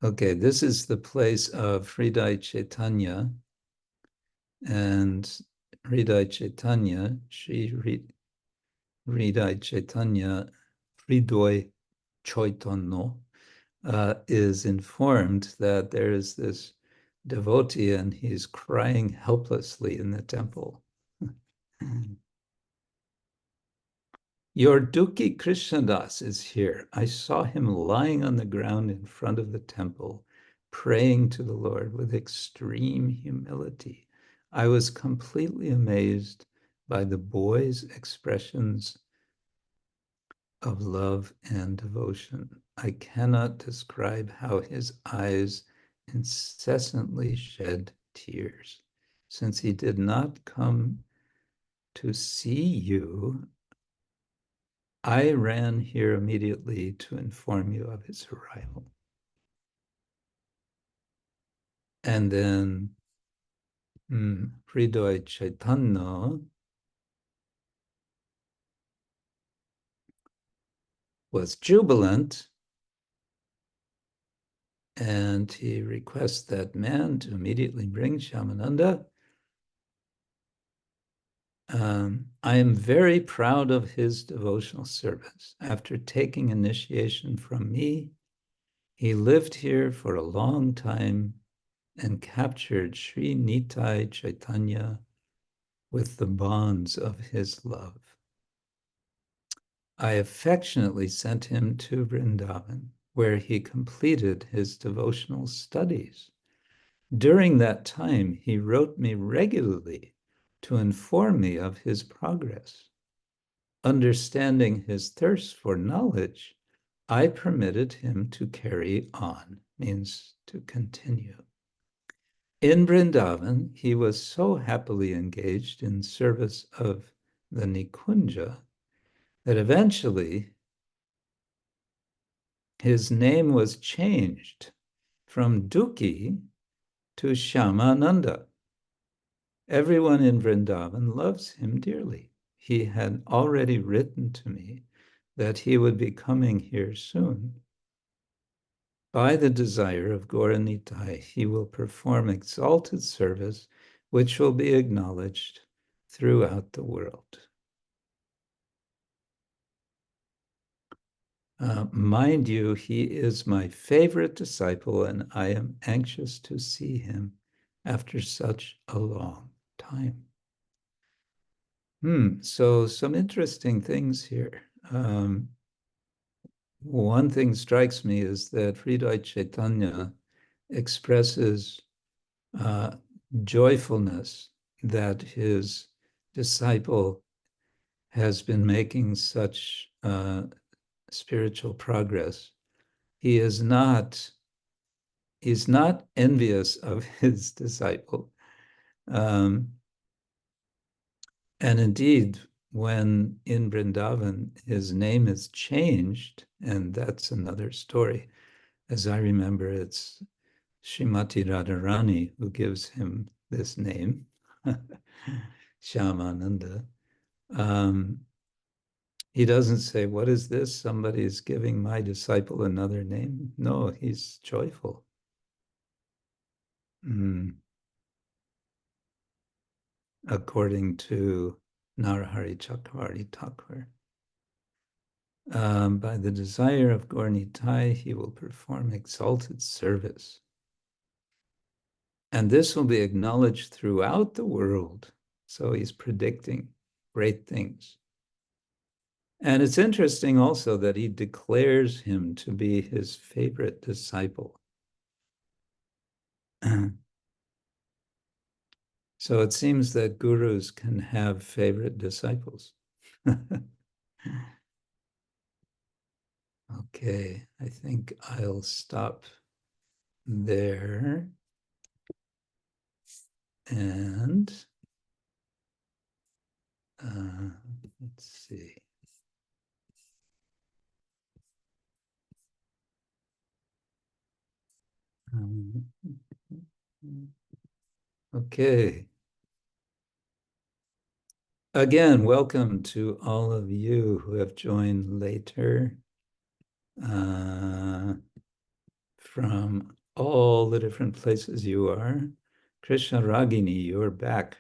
Okay, this is the place of Hridaya Chaitanya. And Hridaya Chaitanya, Sri Hridaya Chaitanya, Hridoy Chaitanya, is informed that there is this devotee and he's crying helplessly in the temple. Your Dukhi Krishnadas is here. I saw him lying on the ground in front of the temple, praying to the Lord with extreme humility. I was completely amazed by the boy's expressions of love and devotion. I cannot describe how his eyes incessantly shed tears. Since he did not come to see you, I ran here immediately to inform you of his arrival. And then Hridaya Chaitanya was jubilant And he requests that man to immediately bring Shyamananda. I am very proud of his devotional service. After taking initiation from me, he lived here for a long time and captured Sri Nitai Chaitanya with the bonds of his love. I affectionately sent him to Vrindavan, where he completed his devotional studies. During that time, he wrote me regularly to inform me of his progress. Understanding his thirst for knowledge, I permitted him to carry on, means to continue. In Vrindavan, he was so happily engaged in service of the Nikunja that eventually his name was changed from Dukhi to Shyamananda. Everyone in Vrindavan loves him dearly. He had already written to me that he would be coming here soon. By the desire of Gaura-Nitai, he will perform exalted service, which will be acknowledged throughout the world. Mind you, he is my favorite disciple, and I am anxious to see him after such a long time. So some interesting things here. One thing strikes me is that Hridaya Chaitanya expresses joyfulness that his disciple has been making such spiritual progress. He's not envious of his disciple. And indeed, when in Vrindavan, his name is changed, and that's another story. As I remember, it's Srimati Radharani who gives him this name, Shyamananda. He doesn't say, what is this? Somebody is giving my disciple another name. No, he's joyful. According to Narahari Chakravarti Thakura. By the desire of Gaura-Nitai, he will perform exalted service. And this will be acknowledged throughout the world. So he's predicting great things. And it's interesting also that he declares him to be his favorite disciple. So it seems that gurus can have favorite disciples. Okay, I think I'll stop there. And let's see. Okay. Again, welcome to all of you who have joined later from all the different places you are. Krishna Ragini, you're back.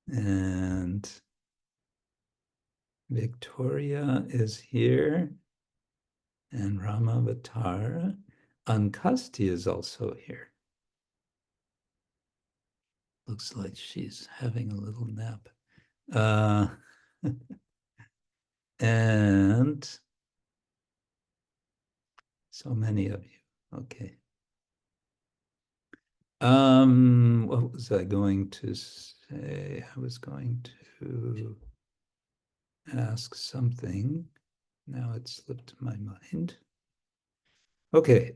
And Victoria is here. And Ramavatar. Ankasti is also here. Looks like she's having a little nap. And so many of you. Okay. What was I going to say? I was going to ask something. Now it slipped my mind. Okay.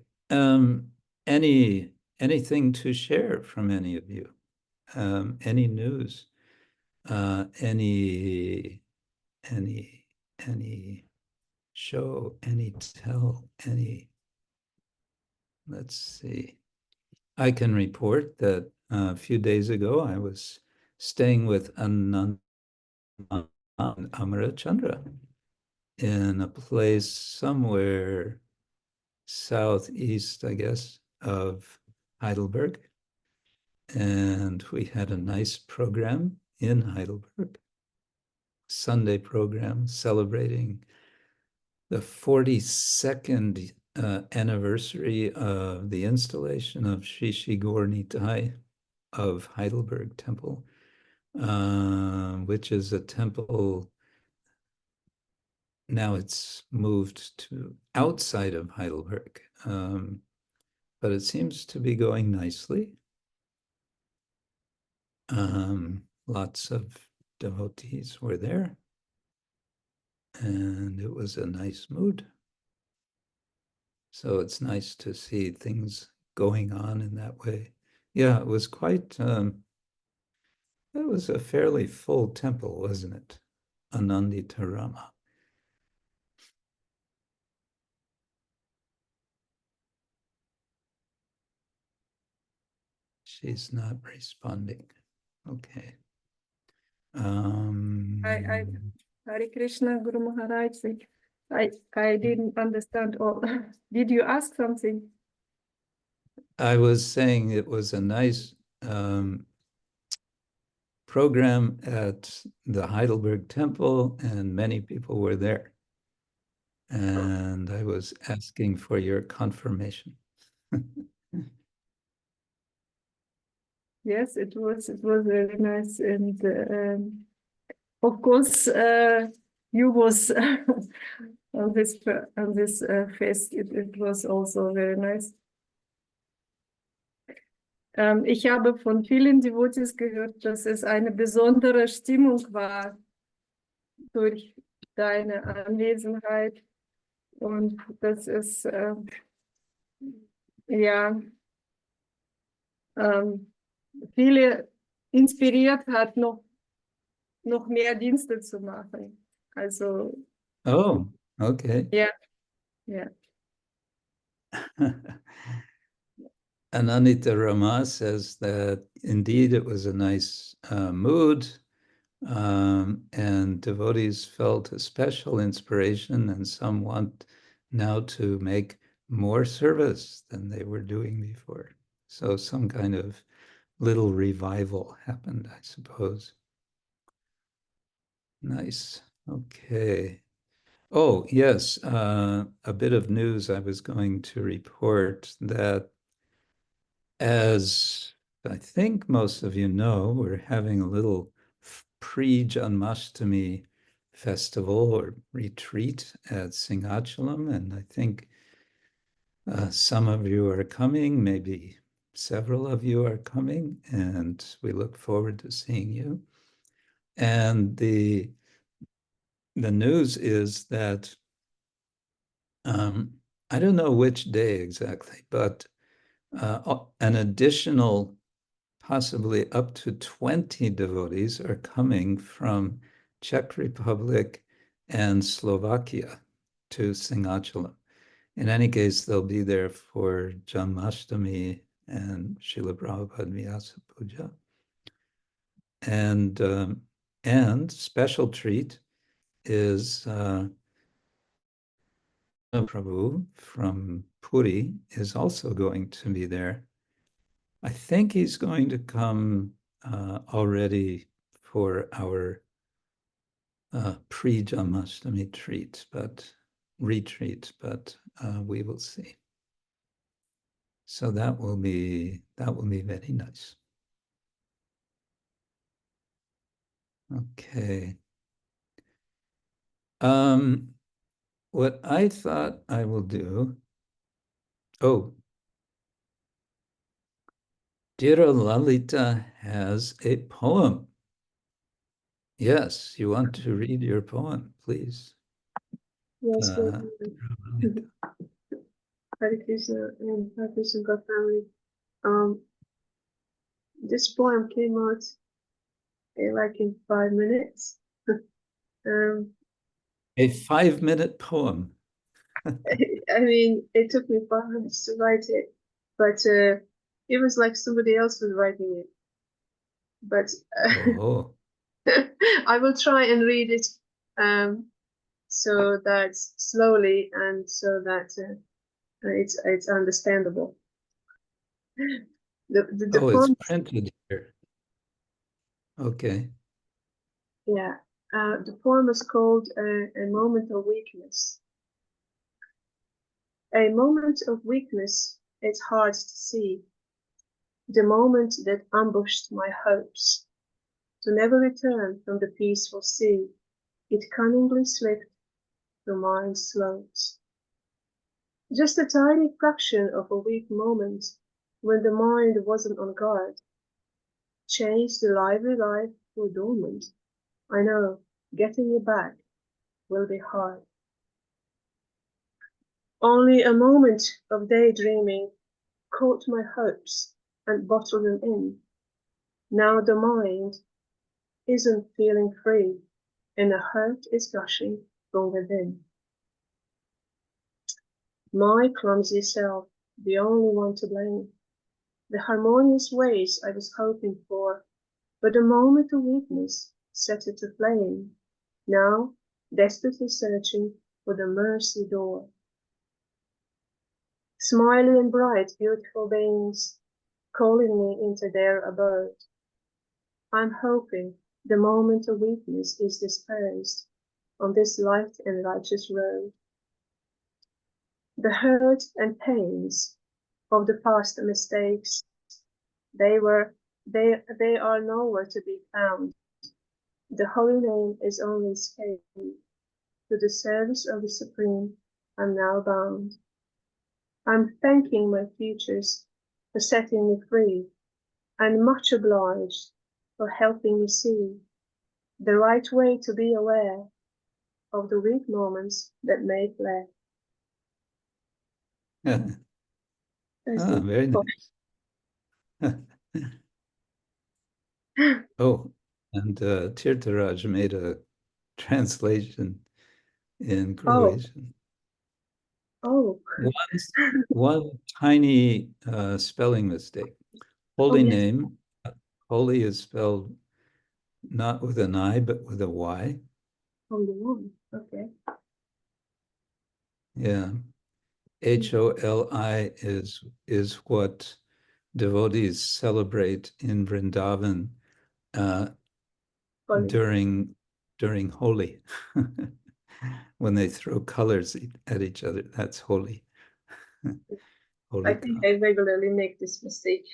Anything to share from any of you? Any news? Any show, any tell, any, let's see. I can report that a few days ago, I was staying with Amarachandra. in a place somewhere southeast, I guess, of Heidelberg. And we had a nice program in Heidelberg, Sunday program celebrating the 42nd anniversary of the installation of Shishi Gornitai of Heidelberg Temple, which is a temple. Now it's moved to outside of Heidelberg, but it seems to be going nicely. Lots of devotees were there, and it was a nice mood. So it's nice to see things going on in that way. Yeah, it was quite, it was a fairly full temple, wasn't it? Ananditarama. She's not responding. Okay. Hare Krishna, Guru Maharaj. I didn't understand all. Did you ask something? I was saying it was a nice program at the Heidelberg Temple, and many people were there. And I was asking for your confirmation. Yes, it was very nice, and of course, you was on this fest. It was also very nice. Ich habe von vielen Devotees gehört, dass es eine besondere Stimmung war durch deine Anwesenheit, und dass es ja viele inspiriert hat, noch mehr Dienste zu machen. Also Oh, okay. ja, ja. Anandita Rama says that indeed it was a nice mood, and devotees felt a special inspiration, and some want now to make more service than they were doing before. So some kind of little revival happened, I suppose. Nice. Okay. Oh, yes. A bit of news I was going to report that, as I think most of you know, we're having a little pre-Janmashtami festival or retreat at Singhachalam, and I think some of you are coming, maybe several of you are coming, and we look forward to seeing you. And the news is that, I don't know which day exactly, but an additional possibly up to 20 devotees are coming from Czech Republic and Slovakia to Singhachalam. In any case, they'll be there for Janmashtami and Srila Prabhupada Vyasa Puja. And special treat is Prabhu from Puri is also going to be there. I think he's going to come already for our pre-Janmashtami retreat, but we will see. So that will be very nice. Okay. What I thought I will do. Oh, Dear Lalita has a poem. Yes, you want to read your poem, please. Yes, Hare Krishna and Hare Krishna God family. This poem came out like in 5 minutes. A 5-minute poem. I mean, it took me 5 minutes to write it, but it was like somebody else was writing it. But Oh. I will try and read it so that slowly and so that it's understandable. The Oh, it's poem, printed here. Okay. yeah, the poem is called A Moment of Weakness. A moment of weakness, it's hard to see. The moment that ambushed my hopes, to never return from the peaceful sea, it cunningly slipped through mind's slopes. Just a tiny fraction of a weak moment, when the mind wasn't on guard, changed the lively life to dormant. I know, getting you back will be hard. Only a moment of daydreaming caught my hopes and bottled them in. Now the mind isn't feeling free, and the hurt is gushing from within. My clumsy self, the only one to blame. The harmonious ways I was hoping for, but the moment of weakness set it aflame. Now, desperately searching for the mercy door. Smiley and bright, beautiful beings calling me into their abode. I'm hoping the moment of weakness is dispersed on this light and righteous road. The hurt and pains of the past mistakes, they are nowhere to be found. The holy name is only escape. To the service of the Supreme, I'm now bound. I'm thanking my futures for setting me free, and much obliged for helping me see the right way to be aware of the weak moments that may flare. Ah, very nice. Oh, and Tirtharaj made a translation in Croatian. Oh. One tiny spelling mistake. Holy yes. name, holy is spelled not with an I, but with a Y. Holy one, okay. Yeah. Holi is what devotees celebrate in Vrindavan during Holi. When they throw colors at each other, that's holy. I think I regularly make this mistake.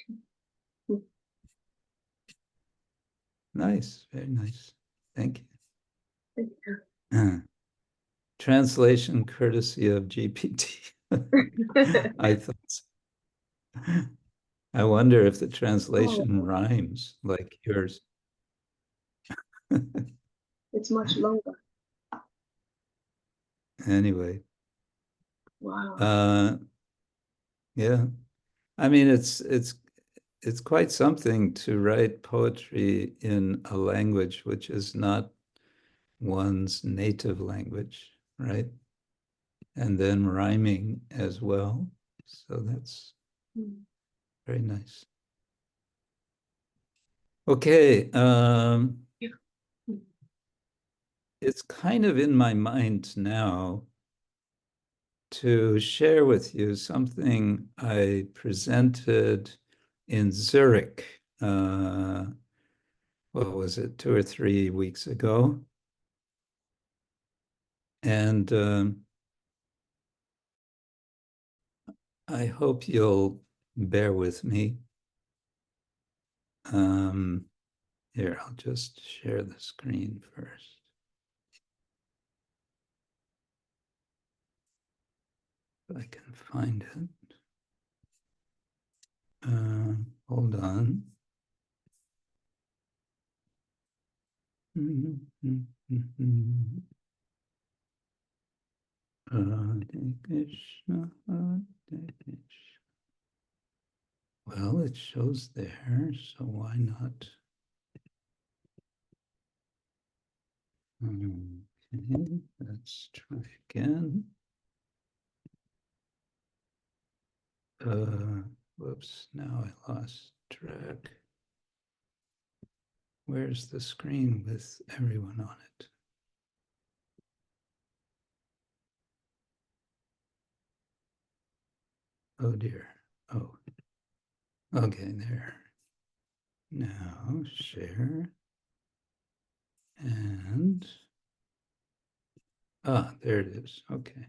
Nice, very nice. Thank you. Thank you. Translation courtesy of GPT. I thought so. I wonder if the translation rhymes like yours. It's much longer. Anyway. Wow. Yeah. I mean, it's quite something to write poetry in a language which is not one's native language, right? And then rhyming as well. So that's very nice. Okay. It's kind of in my mind now to share with you something I presented in Zurich. What was it, 2 or 3 weeks ago? And I hope you'll bear with me. Here, I'll just share the screen first. If I can find it. Hold on. Krishna, well, it shows there, so why not? Okay, let's try again. Whoops, now I lost track. Where's the screen with everyone on it? Oh dear. Oh. Okay, there. Now share. And there it is. Okay.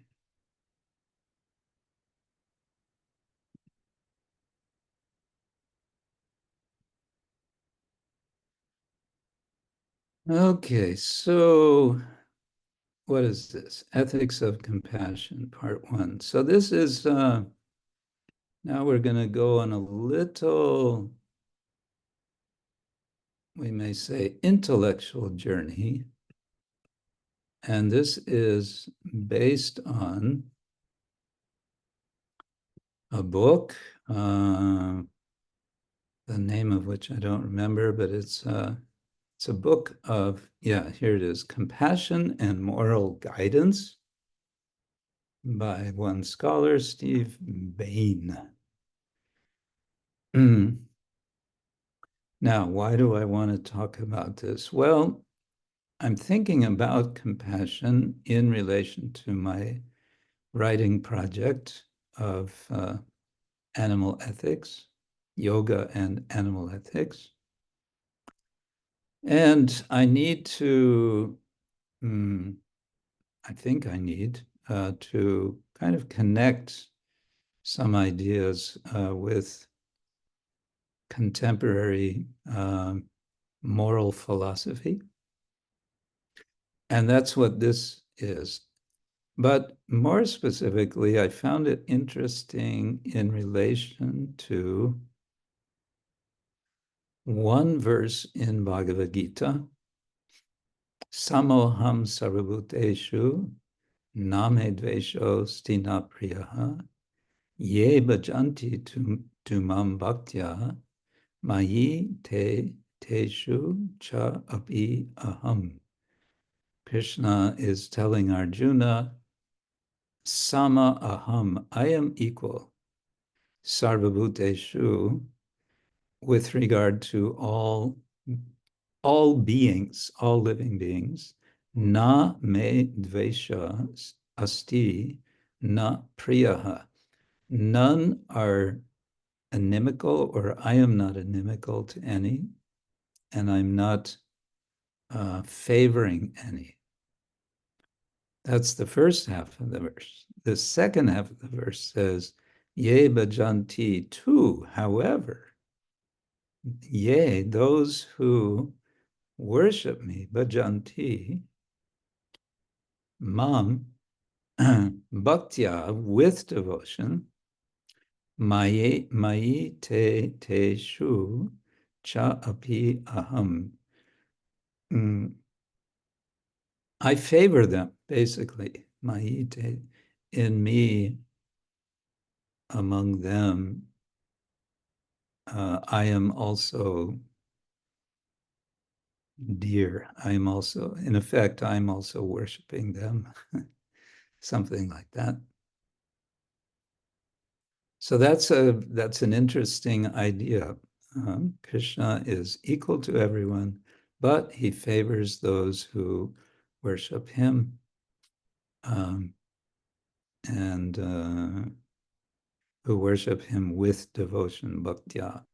Okay, so what is this? Ethics of Compassion, Part 1. So this is, now we're going to go on a little, we may say, intellectual journey. And this is based on a book, the name of which I don't remember, but it's a book of, yeah, here it is, Compassion and Moral Guidance by one scholar, Steve Bain. Now, why do I want to talk about this? Well, I'm thinking about compassion in relation to my writing project of animal ethics, yoga and animal ethics. And I need to, I think I need to kind of connect some ideas with contemporary moral philosophy. And that's what this is. But more specifically, I found it interesting in relation to one verse in Bhagavad Gita, Samoham sarvabhuteshu name dvesho stina priyaha ye bhajanti tumam bhaktya mayi te teshu cha api aham. Krishna is telling Arjuna, Sama aham, I am equal, sarvabhuteshu, with regard to all beings, all living beings, na me dvesha asti na priyaha. None are inimical, or I am not inimical to any, and I'm not favoring any. That's the first half of the verse. The second half of the verse says, Ye bhajanti tu, however, yea, those who worship me, bhajanti, mam, bhaktya, with devotion, mayi te shu, cha api aham. I favor them, basically, mayi te, in me, among them, I am also dear. I am also, in effect, I'm also worshiping them, something like that. So that's an interesting idea. Krishna is equal to everyone, but he favors those who worship him and who worship him with devotion, bhaktya.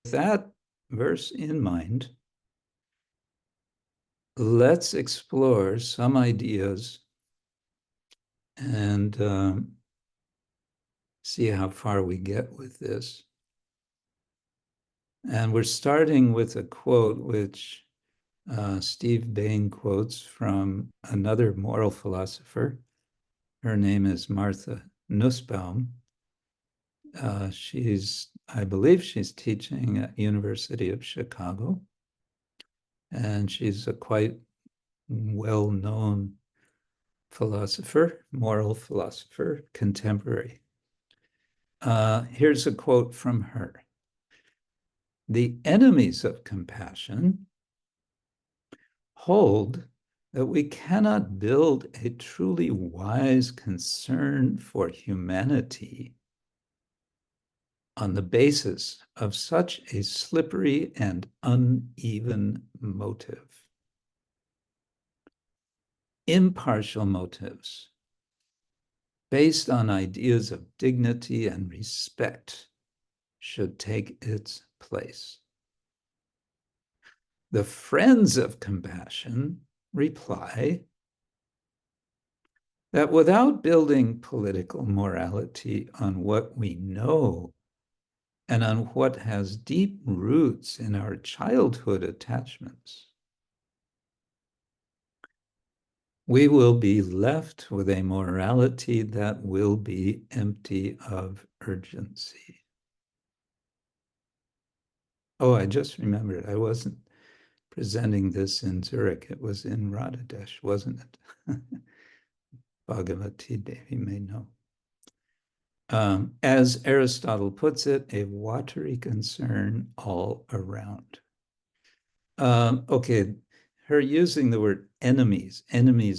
With that verse in mind, let's explore some ideas and see how far we get with this. And we're starting with a quote which Steve Bain quotes from another moral philosopher. Her name is Martha Nussbaum. I believe she's teaching at University of Chicago. And she's a quite well-known philosopher, moral philosopher, contemporary. Here's a quote from her. The enemies of compassion hold that we cannot build a truly wise concern for humanity on the basis of such a slippery and uneven motive. Impartial motives based on ideas of dignity and respect, should take its place. The friends of compassion reply that without building political morality on what we know and on what has deep roots in our childhood attachments, we will be left with a morality that will be empty of urgency. Oh, I just remembered, I wasn't presenting this in Zurich. It was in Radhadesh, wasn't it? Bhagavati Devi may know. As Aristotle puts it, a watery concern all around. Okay, her using the word enemies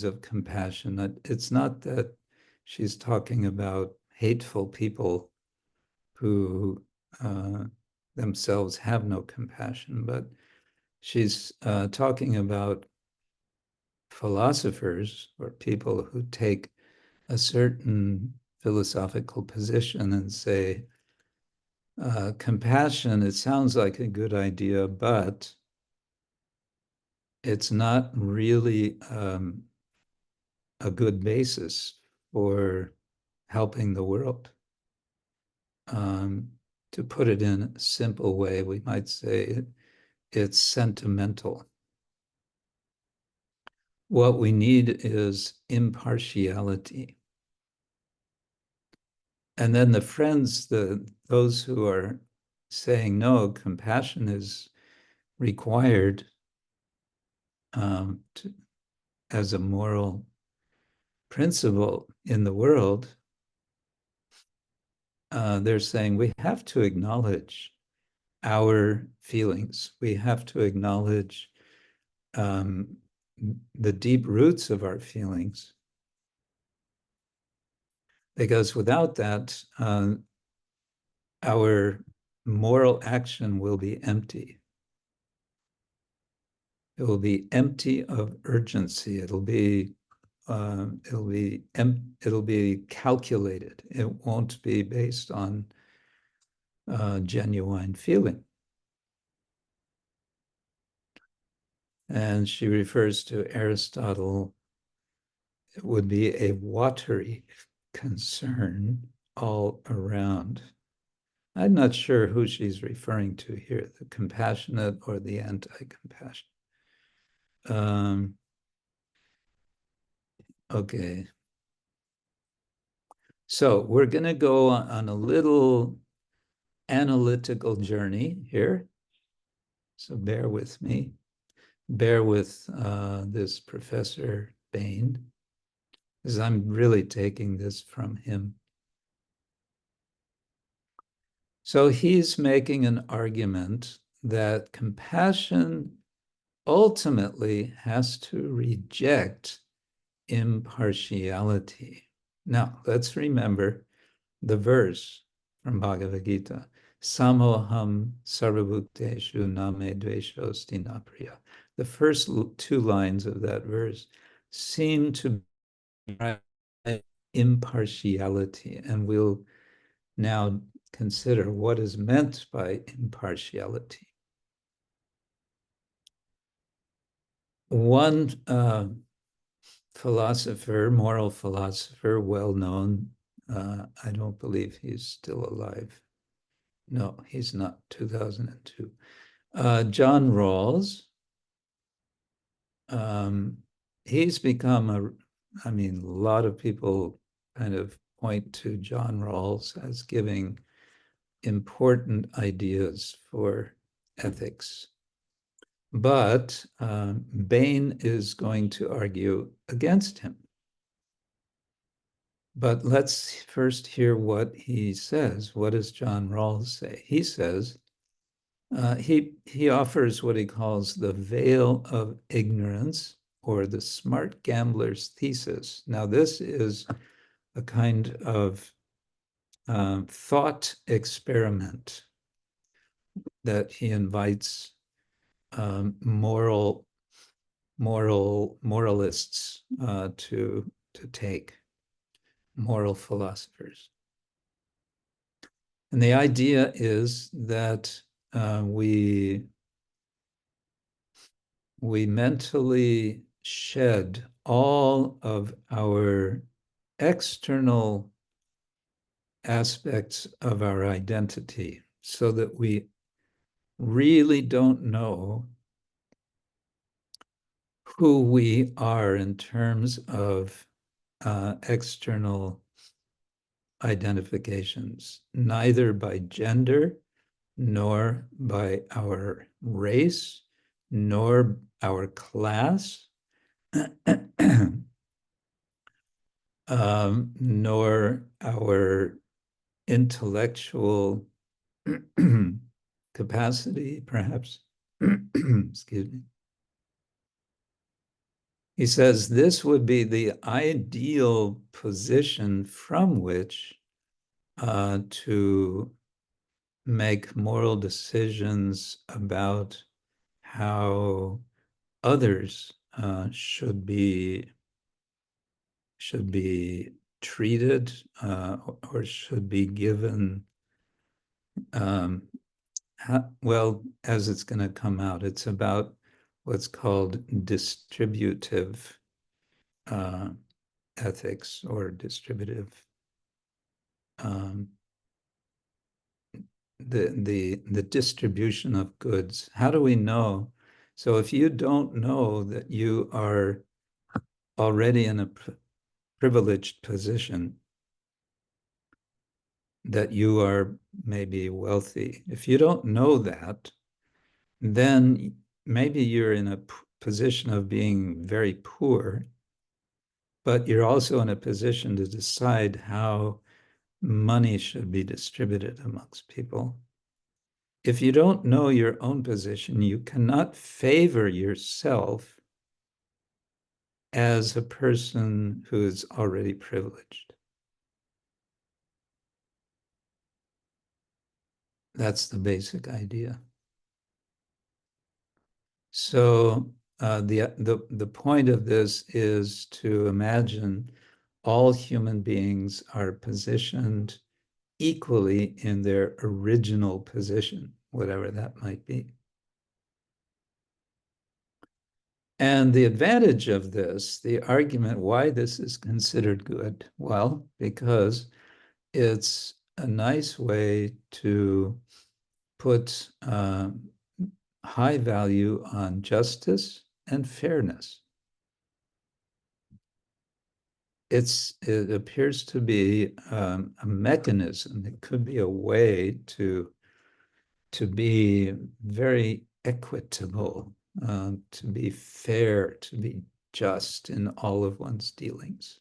of compassion, it's not that she's talking about hateful people who themselves have no compassion, but she's talking about philosophers or people who take a certain philosophical position and say, compassion, it sounds like a good idea, but it's not really a good basis for helping the world. To put it in a simple way, we might say it's sentimental. What we need is impartiality. And then the friends, those who are saying, no, compassion is required as a moral principle in the world, they're saying we have to acknowledge our feelings. We have to acknowledge the deep roots of our feelings. Because without that, our moral action will be empty. It will be empty of urgency. It'll be calculated. It won't be based on genuine feeling. And she refers to Aristotle. It would be a watery concern all around. I'm not sure who she's referring to here, the compassionate or the anti-compassionate. Okay. So we're going to go on a little analytical journey here. So bear with me. Bear with this Professor Bain, because I'm really taking this from him. So he's making an argument that compassion ultimately has to reject impartiality. Now, let's remember the verse from Bhagavad Gita, Samoham sarvabhuteshu name dveshosti napriya. The first two lines of that verse seem to be impartiality, and we'll now consider what is meant by impartiality. One philosopher, moral philosopher, well known, I don't believe he's still alive. No, he's not, 2002. John Rawls, he's become a lot of people kind of point to John Rawls as giving important ideas for ethics. But Bain is going to argue against him. But let's first hear what he says. What does John Rawls say? He says, he offers what he calls the veil of ignorance, or the smart gambler's thesis. Now, this is a kind of thought experiment that he invites moralists to take. moral philosophers. And the idea is that we mentally shed all of our external aspects of our identity so that we really don't know who we are in terms of external identifications, neither by gender, nor by our race, nor our class, nor our intellectual capacity, perhaps. Excuse me. He says this would be the ideal position from which to make moral decisions about how others should be treated or should be given. Well, as it's going to come out, it's about what's called distributive ethics or distributive. The distribution of goods. How do we know? So if you don't know that you are already in a privileged position, that you are maybe wealthy, if you don't know that, then maybe you're in a position of being very poor, but you're also in a position to decide how money should be distributed amongst people. If you don't know your own position, you cannot favor yourself as a person who is already privileged. That's the basic idea. So the point of this is to imagine all human beings are positioned equally in their original position, whatever that might be. And the advantage of this, the argument why this is considered good, well, because it's a nice way to put high value on justice and fairness. It appears to be a mechanism. It could be a way to be very equitable, to be fair, to be just in all of one's dealings.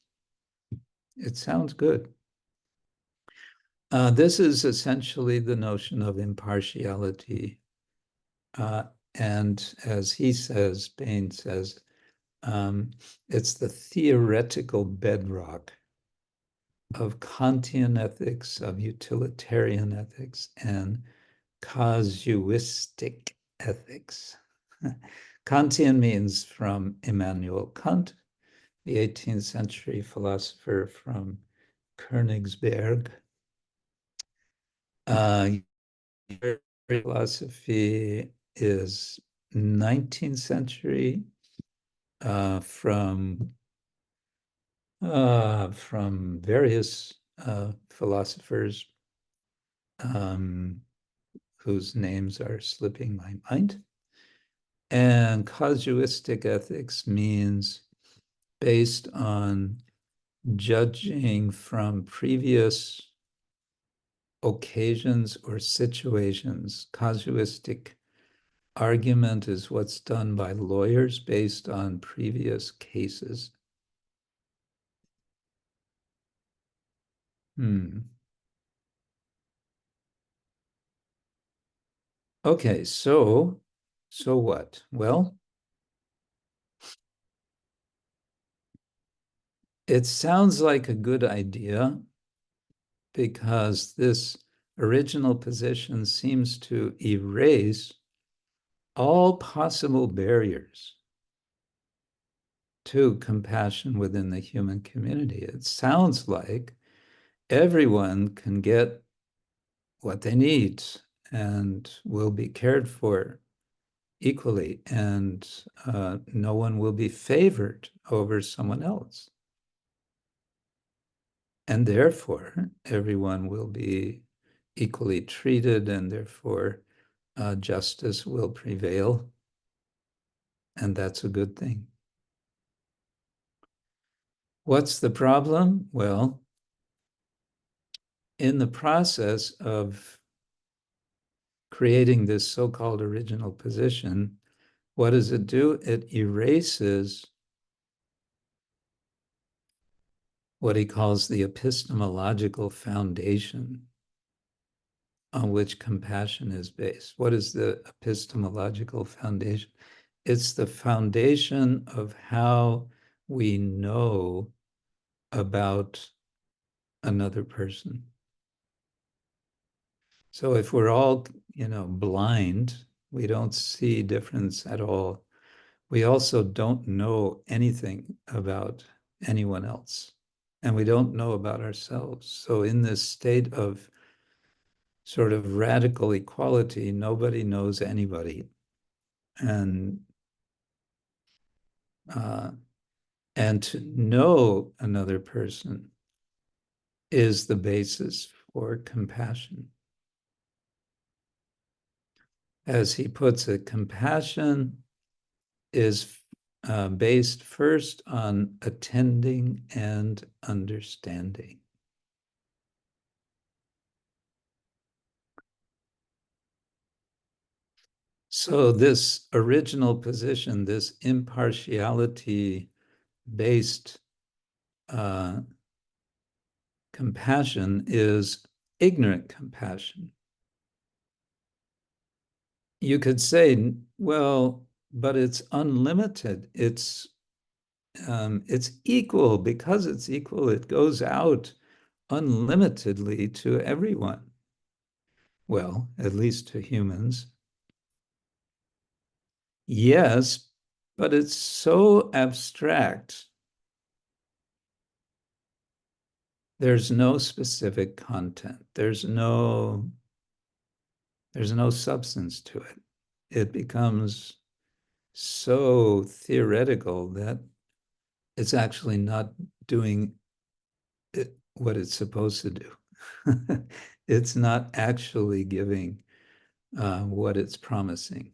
It sounds good. This is essentially the notion of impartiality. And as he says, Bain says, it's the theoretical bedrock of Kantian ethics, of utilitarian ethics, and casuistic ethics. Kantian means from Immanuel Kant, the 18th century philosopher from Königsberg. Philosophy is 19th century, from various philosophers whose names are slipping my mind. And casuistic ethics means based on judging from previous occasions or situations. Casuistic argument is what's done by lawyers based on previous cases. Okay, so what? Well, it sounds like a good idea because this original position seems to erase all possible barriers to compassion within the human community. It sounds like everyone can get what they need and will be cared for equally, and no one will be favored over someone else. And therefore, everyone will be equally treated, and therefore justice will prevail. And that's a good thing. What's the problem? Well, in the process of creating this so-called original position, what does it do? It erases what he calls the epistemological foundation on which compassion is based. What is the epistemological foundation? It's the foundation of how we know about another person. So if we're all, blind, we don't see difference at all. We also don't know anything about anyone else, and we don't know about ourselves. So in this state of sort of radical equality, nobody knows anybody. And to know another person is the basis for compassion. As he puts it, compassion is based first on attending and understanding. So this original position, this impartiality-based compassion is ignorant compassion. You could say, well, but it's unlimited. It's equal. Because it's equal, it goes out unlimitedly to everyone. Well, at least to humans. Yes, but it's so abstract. There's no specific content. There's no substance to it. It becomes so theoretical that it's actually not doing what it's supposed to do. It's not actually giving what it's promising.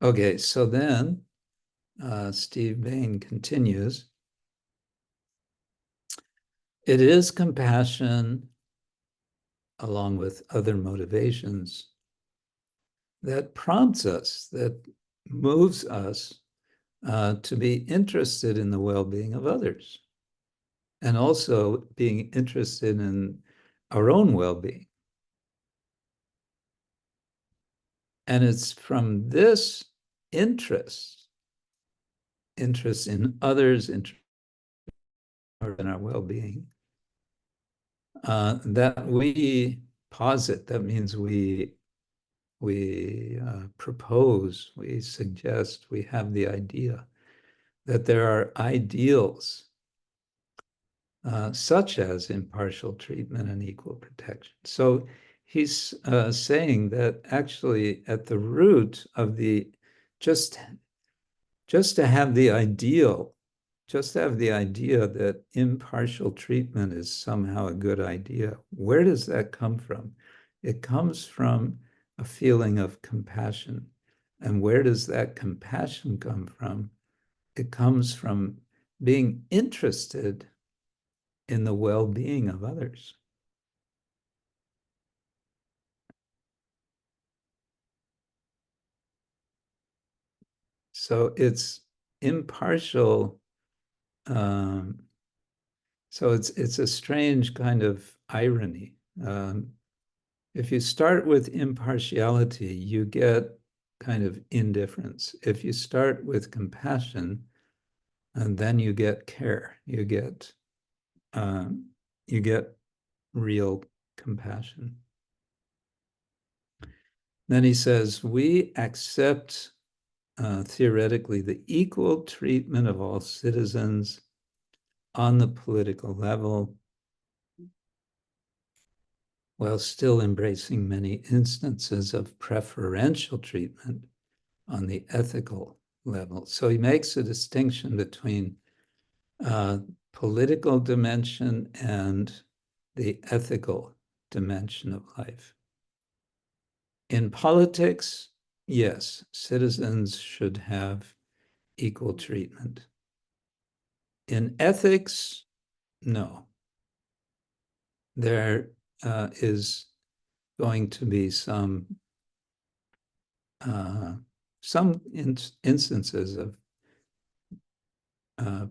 Okay, so then Steve Bain continues. It is compassion, along with other motivations, that prompts us, that moves us to be interested in the well-being of others, and also being interested in our own well-being. And it's from this interest in others, interest in our well-being, that we posit, that means we propose, we suggest, we have the idea that there are ideals such as impartial treatment and equal protection. So he's saying that actually at the root of the, just to have the ideal, just to have the idea that impartial treatment is somehow a good idea, where does that come from? It comes from a feeling of compassion. And where does that compassion come from? It comes from being interested in the well-being of others. So it's impartial. So it's a strange kind of irony. If you start with impartiality, you get kind of indifference. If you start with compassion, and then you get care, you get real compassion. Then he says, we accept theoretically the equal treatment of all citizens on the political level, while still embracing many instances of preferential treatment on the ethical level. So he makes a distinction between political dimension and the ethical dimension of life. In politics, yes, citizens should have equal treatment. In ethics, no. There is going to be some instances of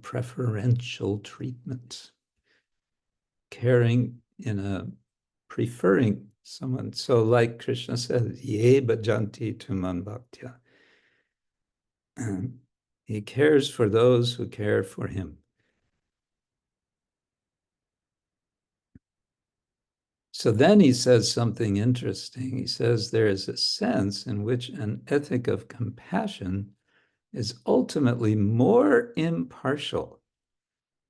preferential treatment, caring in a preferring someone. So like Krishna says, ye bhajanti tuman bhaktya. He cares for those who care for him. So then he says something interesting. He says there is a sense in which an ethic of compassion is ultimately more impartial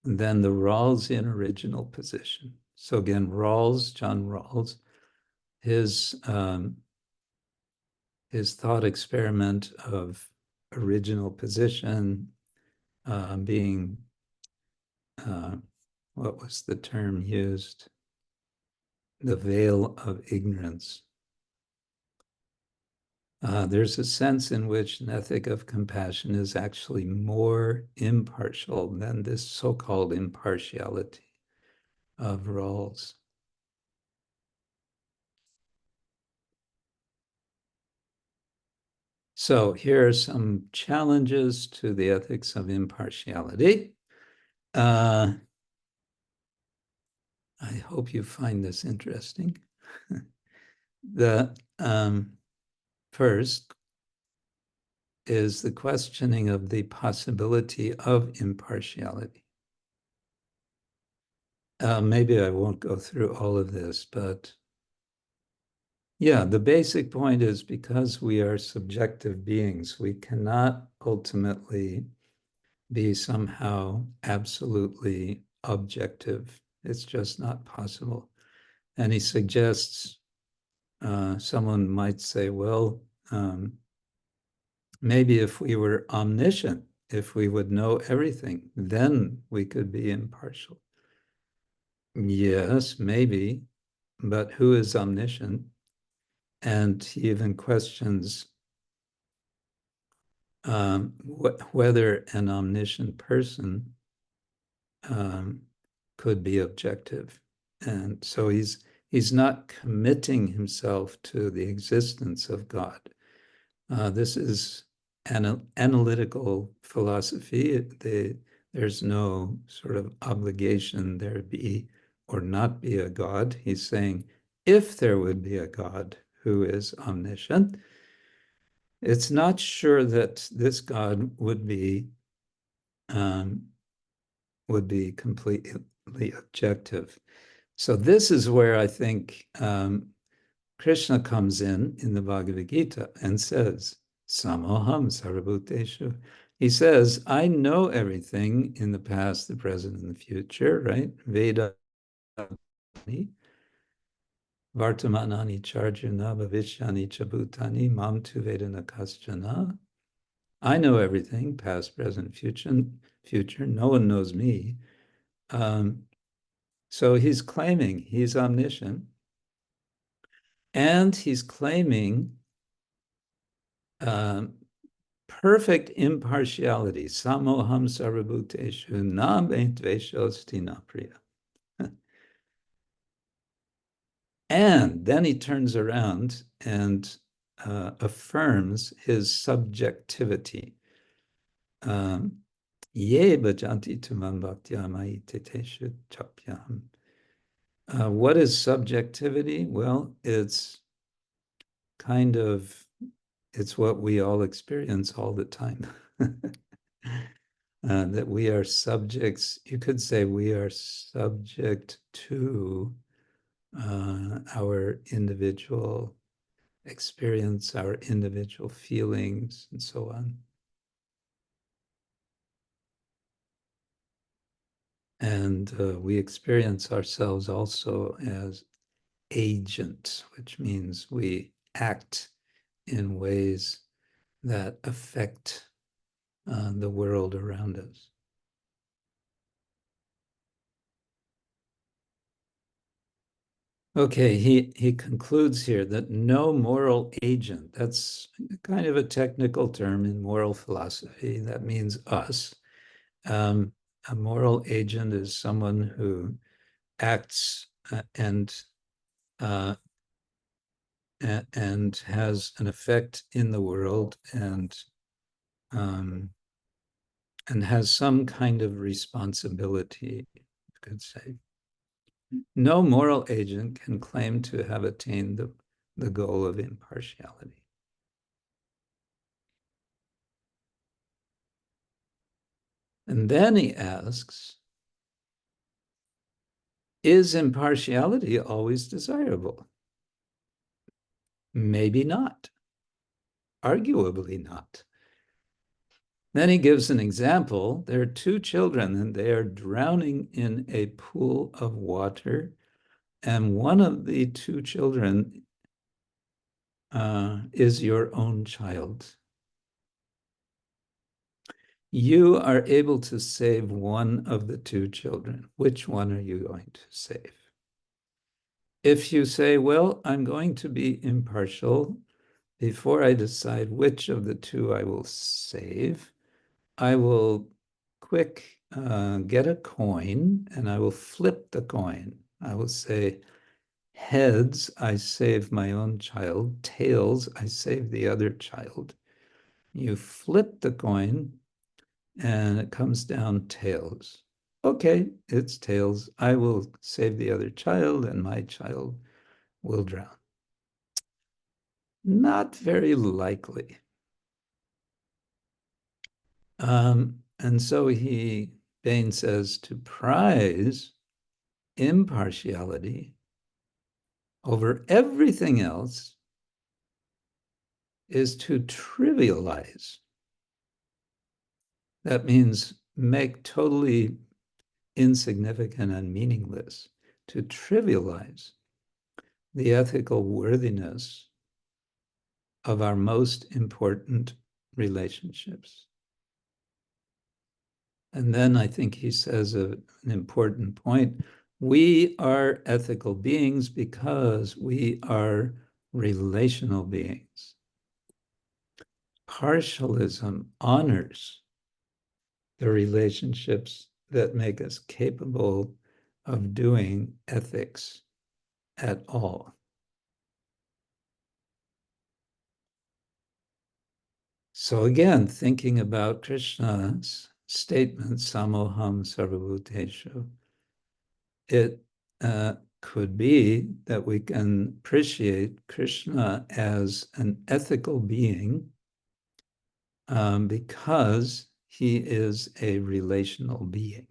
than the Rawlsian original position. So again, Rawls, John Rawls, his thought experiment of original position being, what was the term used? The veil of ignorance. There's a sense in which an ethic of compassion is actually more impartial than this so-called impartiality of Rawls. So here are some challenges to the ethics of impartiality. I hope you find this interesting. The first is the questioning of the possibility of impartiality. Maybe I won't go through all of this, but yeah, the basic point is because we are subjective beings, we cannot ultimately be somehow absolutely objective. It's just not possible. And he suggests, someone might say, well, maybe if we were omniscient, if we would know everything, then we could be impartial. Yes, maybe, but who is omniscient? And he even questions whether an omniscient person could be objective. And so he's not committing himself to the existence of God. This is an analytical philosophy. There's no sort of obligation there be or not be a God. He's saying, if there would be a God who is omniscient, it's not sure that this God would be completely objective. So this is where I think Krishna comes in the Bhagavad Gita and says, Samoham sarvabhuteshu. He says, I know everything in the past, the present, and the future, right? Veda Vartamanani charjuna bhavishyani chabhutani mam tu vedana kaschana. I know everything, past, present, future. No one knows me. So he's claiming he's omniscient. And he's claiming perfect impartiality. Samoham sarvabhuteshu na dveshosthi na priya. And then he turns around and affirms his subjectivity. Ye bhajanti tumam bhaktyamai teteshu chapyam. What is subjectivity? Well, it's what we all experience all the time. That we are subjects, you could say we are subject to our individual experience our individual feelings, and so on. And we experience ourselves also as agents, which means we act in ways that affect the world around us. Okay, he concludes here that no moral agent, that's kind of a technical term in moral philosophy, that means us. A moral agent is someone who acts and has an effect in the world and has some kind of responsibility, you could say. No moral agent can claim to have attained the goal of impartiality. And then he asks, is impartiality always desirable? Maybe not. Arguably not. Then he gives an example. There are two children and they are drowning in a pool of water. And one of the two children is your own child. You are able to save one of the two children. Which one are you going to save? If you say, well, I'm going to be impartial, before I decide which of the two I will save, I will get a coin and I will flip the coin. I will say, heads, I save my own child. Tails, I save the other child. You flip the coin and it comes down tails. Okay, it's tails. I will save the other child and my child will drown. Not very likely. And so Bain says, to prize impartiality over everything else is to trivialize. That means make totally insignificant and meaningless, to trivialize the ethical worthiness of our most important relationships. And then I think he says an important point. We are ethical beings because we are relational beings. Partialism honors the relationships that make us capable of doing ethics at all. So again, thinking about Krishna's statement, samoham sarvabhuteshu, it could be that we can appreciate Krishna as an ethical being because he is a relational being.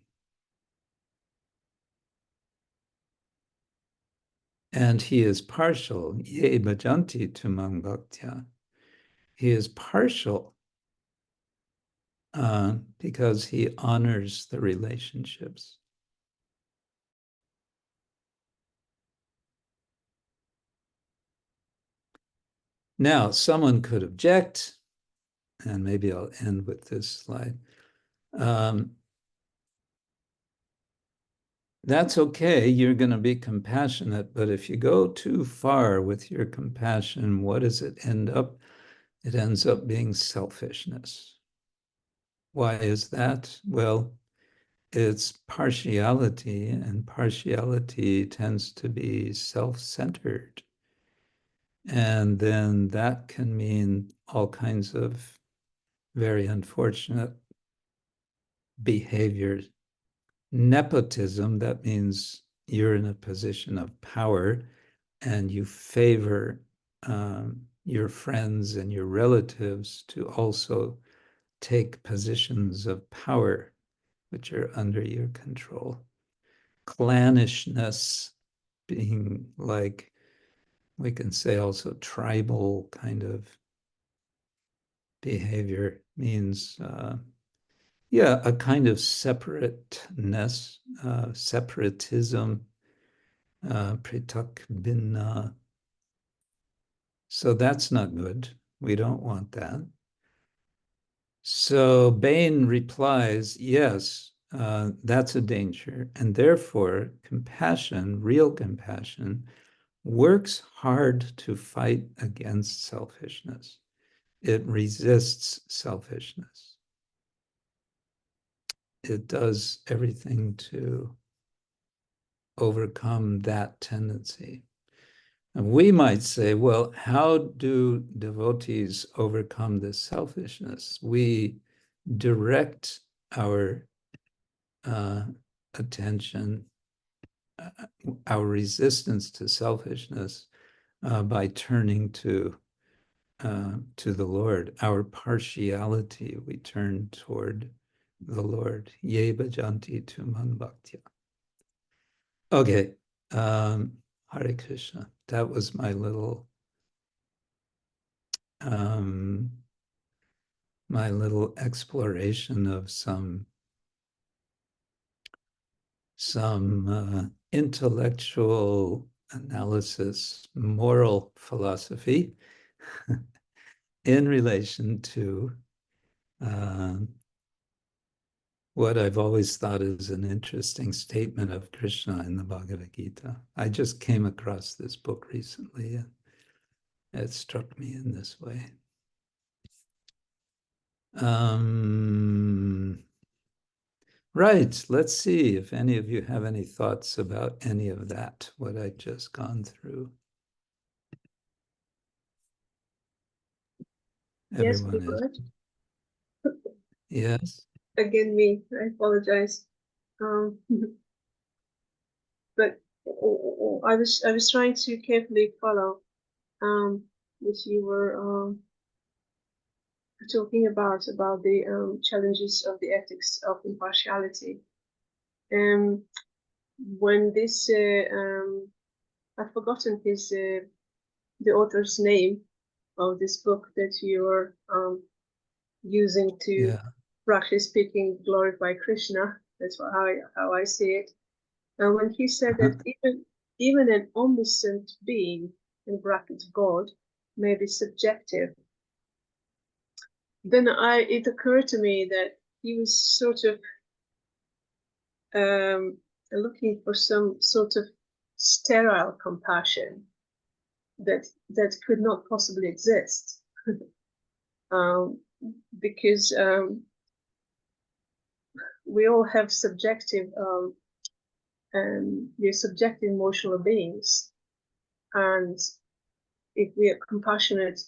And he is partial, ye bhajanti tumam bhaktya. He is partial because he honors the relationships. Now, someone could object, and maybe I'll end with this slide. That's okay, you're going to be compassionate, but if you go too far with your compassion, what does it end up? It ends up being selfishness. Why is that? Well, it's partiality, and partiality tends to be self-centered. And then that can mean all kinds of very unfortunate behaviors. Nepotism, that means you're in a position of power and you favor your friends and your relatives to also take positions of power which are under your control. Clannishness, being like we can say also tribal kind of behavior means, yeah, a kind of separateness, separatism, pritak binna. So that's not good. We don't want that. So Bain replies, yes, that's a danger. And therefore, compassion, real compassion, works hard to fight against selfishness. It resists selfishness. It does everything to overcome that tendency. And we might say, well, how do devotees overcome this selfishness? We direct our attention, our resistance to selfishness by turning to the Lord. Our partiality, we turn toward the Lord. Ye bhajanti tumam bhaktya. Okay. Hare Krishna. That was my little exploration of some intellectual analysis, moral philosophy in relation to what I've always thought is an interesting statement of Krishna in the Bhagavad Gita. I just came across this book recently and it struck me in this way. Right, let's see if any of you have any thoughts about any of that, what I've just gone through. Yes, Everyone is. Yes. Again, me. I apologize. But I was trying to carefully follow what you were talking about the challenges of the ethics of impartiality. When this I've forgotten his the author's name of this book that you're using to practice speaking, glorify Krishna. That's how I see it. And when he said that even an omniscient being, in brackets God, may be subjective, then it occurred to me that he was sort of looking for some sort of sterile compassion that could not possibly exist, because we all have subjective, we're subjective emotional beings, and if we are compassionate,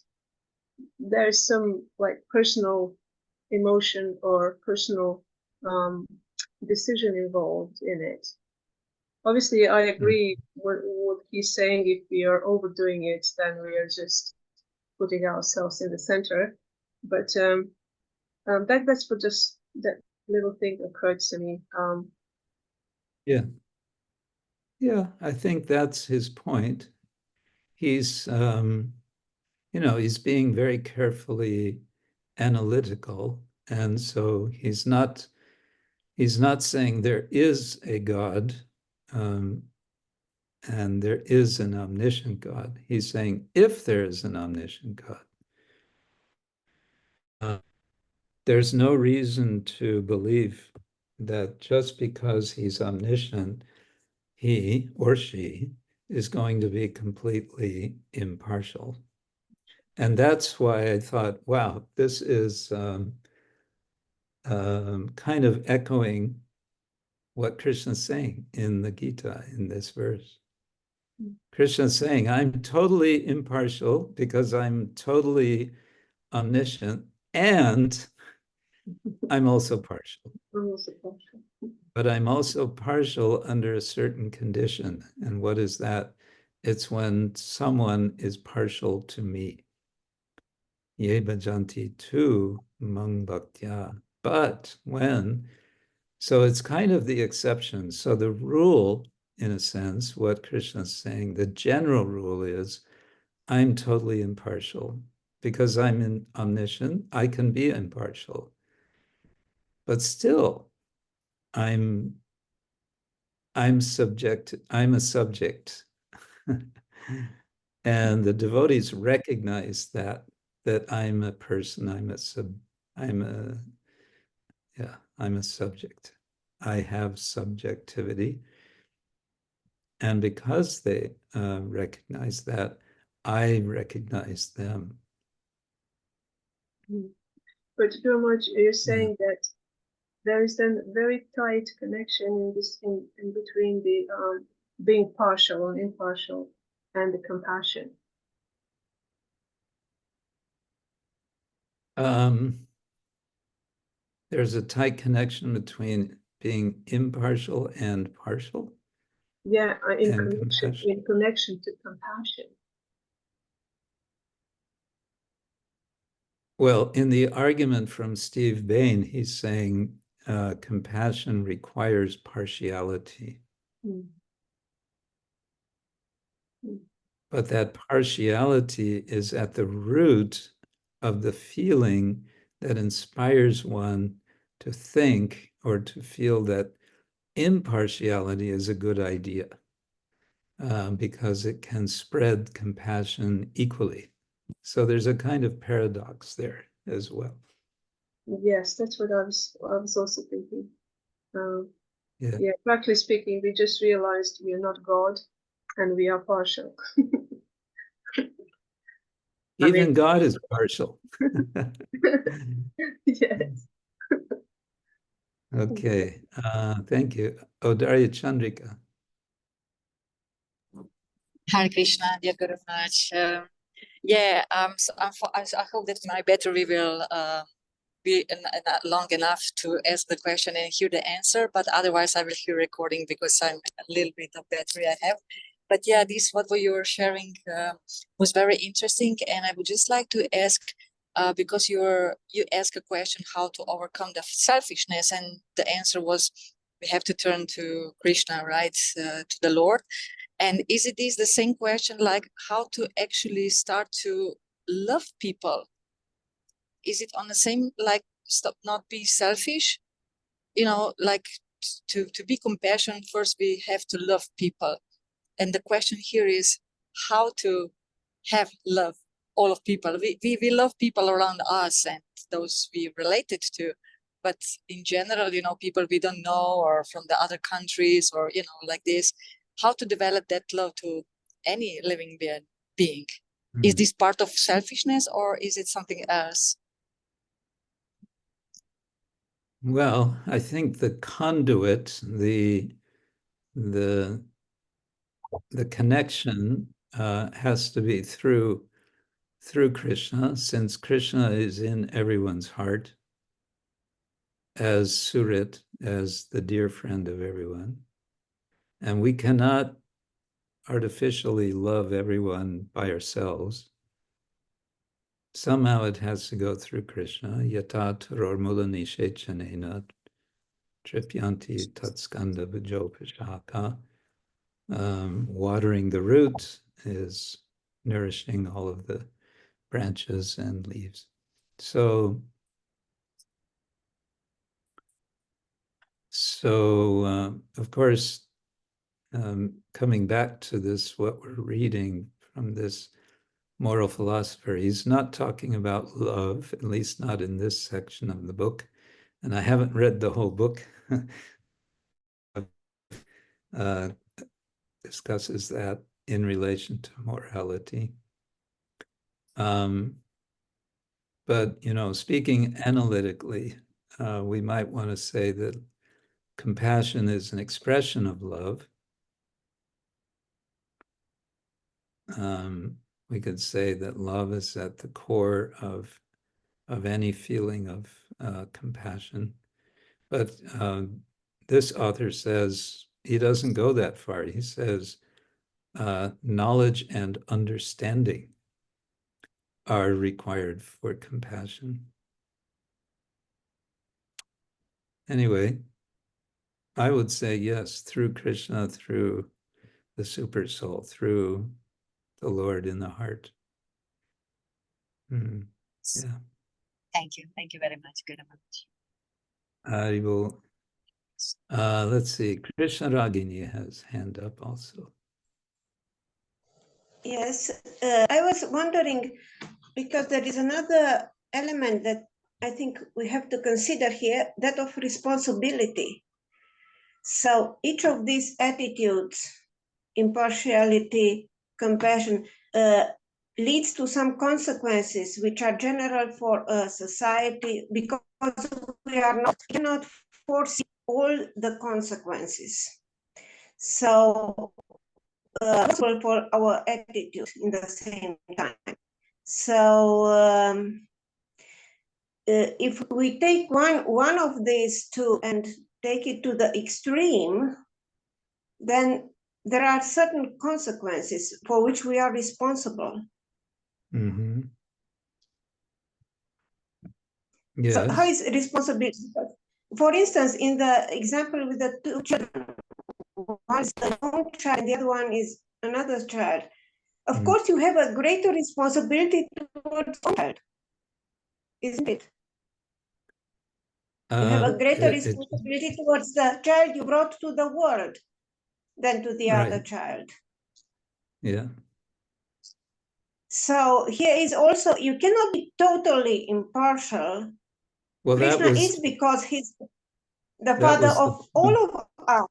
there is some like personal emotion or personal decision involved in it. Obviously, I agree with what he's saying. If we are overdoing it, then we are just putting ourselves in the center. But that's what just that little thing occurred to me. Yeah, I think that's his point. He's, he's being very carefully analytical, and so he's not saying there is a God and there is an omniscient God. He's saying if there is an omniscient God, there's no reason to believe that just because he's omniscient, he or she is going to be completely impartial. And that's why I thought, wow, this is kind of echoing what Krishna is saying in the Gita in this verse. Krishna is saying, I'm totally impartial because I'm totally omniscient, and I'm also partial. But I'm also partial under a certain condition. And what is that? It's when someone is partial to me. Ye bhajanti tu mang bhaktya. But when, so it's kind of the exception. So the rule, in a sense, what Krishna is saying, the general rule is I'm totally impartial. Because I'm omniscient, I can be impartial. But still, I'm a subject. And the devotees recognize that I'm a person, I'm a subject. I have subjectivity. And because they recognize that, I recognize them. But too much, you're saying that there is a very tight connection in between the being partial and impartial and the compassion. There's a tight connection between being impartial and partial. Yeah, in compassion. connection to compassion. Well, in the argument from Steve Bain, he's saying compassion requires partiality. But that partiality is at the root of the feeling that inspires one to think or to feel that impartiality is a good idea, because it can spread compassion equally. So there's a kind of paradox there as well. Yes, that's what I was also thinking. Yeah, practically speaking, we just realized we are not God and we are partial. Even God is partial. Yes. Okay, thank you. Darya Chandrika. Hare Krishna, dear Guru Maharaj. So I hope that my battery will be long enough to ask the question and hear the answer, but otherwise I will hear recording because I'm a little bit of battery I have. But yeah, this what you were sharing was very interesting, and I would just like to ask, because you asked a question how to overcome the selfishness, and the answer was we have to turn to Krishna, right, to the Lord. And is it the same question like how to actually start to love people? Is it on the same, like, stop, not be selfish, like to be compassionate, first we have to love people. And the question here is how to have love all of people. We love people around us and those we related to, but in general, people we don't know or from the other countries or, like this, how to develop that love to any living being. Is this part of selfishness or is it something else? Well, I think the conduit, the connection has to be through Krishna, since Krishna is in everyone's heart as Surit, as the dear friend of everyone. And we cannot artificially love everyone by ourselves. Somehow it has to go through Krishna. Yata tarormula nishechanena tripyanti tatskanda vijopashaka. Watering the root is nourishing all of the branches and leaves. So of course, coming back to this, what we're reading from this moral philosopher, he's not talking about love, at least not in this section of the book. And I haven't read the whole book. Discusses that in relation to morality. But, speaking analytically, we might want to say that compassion is an expression of love. We could say that love is at the core of any feeling of compassion. But this author says he doesn't go that far. He says knowledge and understanding are required for compassion. Anyway, I would say yes, through Krishna, through the super soul, through the Lord in the heart. Yeah. Thank you. Thank you very much. Good much. I will. Let's see. Krishna Ragini has hand up also. Yes, I was wondering, because there is another element that I think we have to consider here, that of responsibility. So each of these attitudes, impartiality, compassion, leads to some consequences which are general for a society, because we cannot foresee all the consequences. So possible for our attitude in the same time. So if we take one of these two and take it to the extreme, then there are certain consequences for which we are responsible. Mm-hmm. Yes. So how is responsibility? For instance, in the example with the two children, one is a young child and the other one is another child. Of course, you have a greater responsibility towards the child, isn't it? You have a greater responsibility towards the child you brought to the world than to the other child. Yeah. So here is also, you cannot be totally impartial. Well, Krishna is, because he's the father of all of us.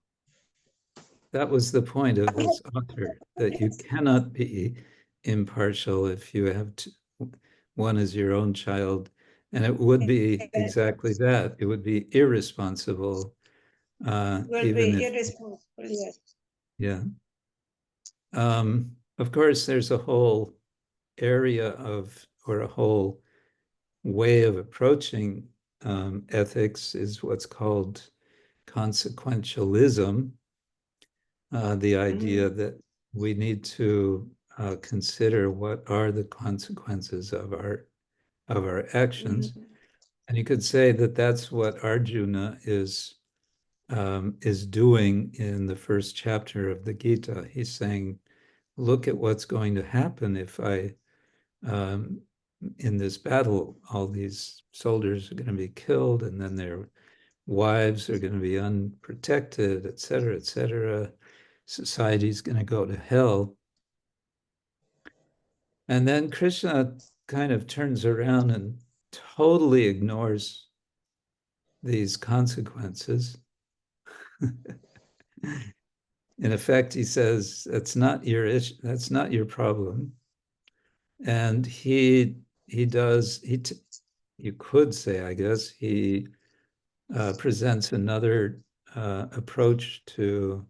That was the point of this author, that you cannot be impartial if you have one is your own child. And it would be exactly that. It would be irresponsible. Irresponsible, yes. Yeah. Of course, there's a whole area of, or a whole way of approaching ethics is what's called consequentialism. The idea that we need to consider what are the consequences of our actions. And you could say that that's what Arjuna is doing in the first chapter of the Gita. He's saying, look at what's going to happen if I, in this battle, all these soldiers are going to be killed, and then their wives are going to be unprotected, et cetera, society's going to go to hell. And then Krishna kind of turns around and totally ignores these consequences. In effect, he says, that's not your issue, that's not your problem. And you could say, I guess, he presents another approach to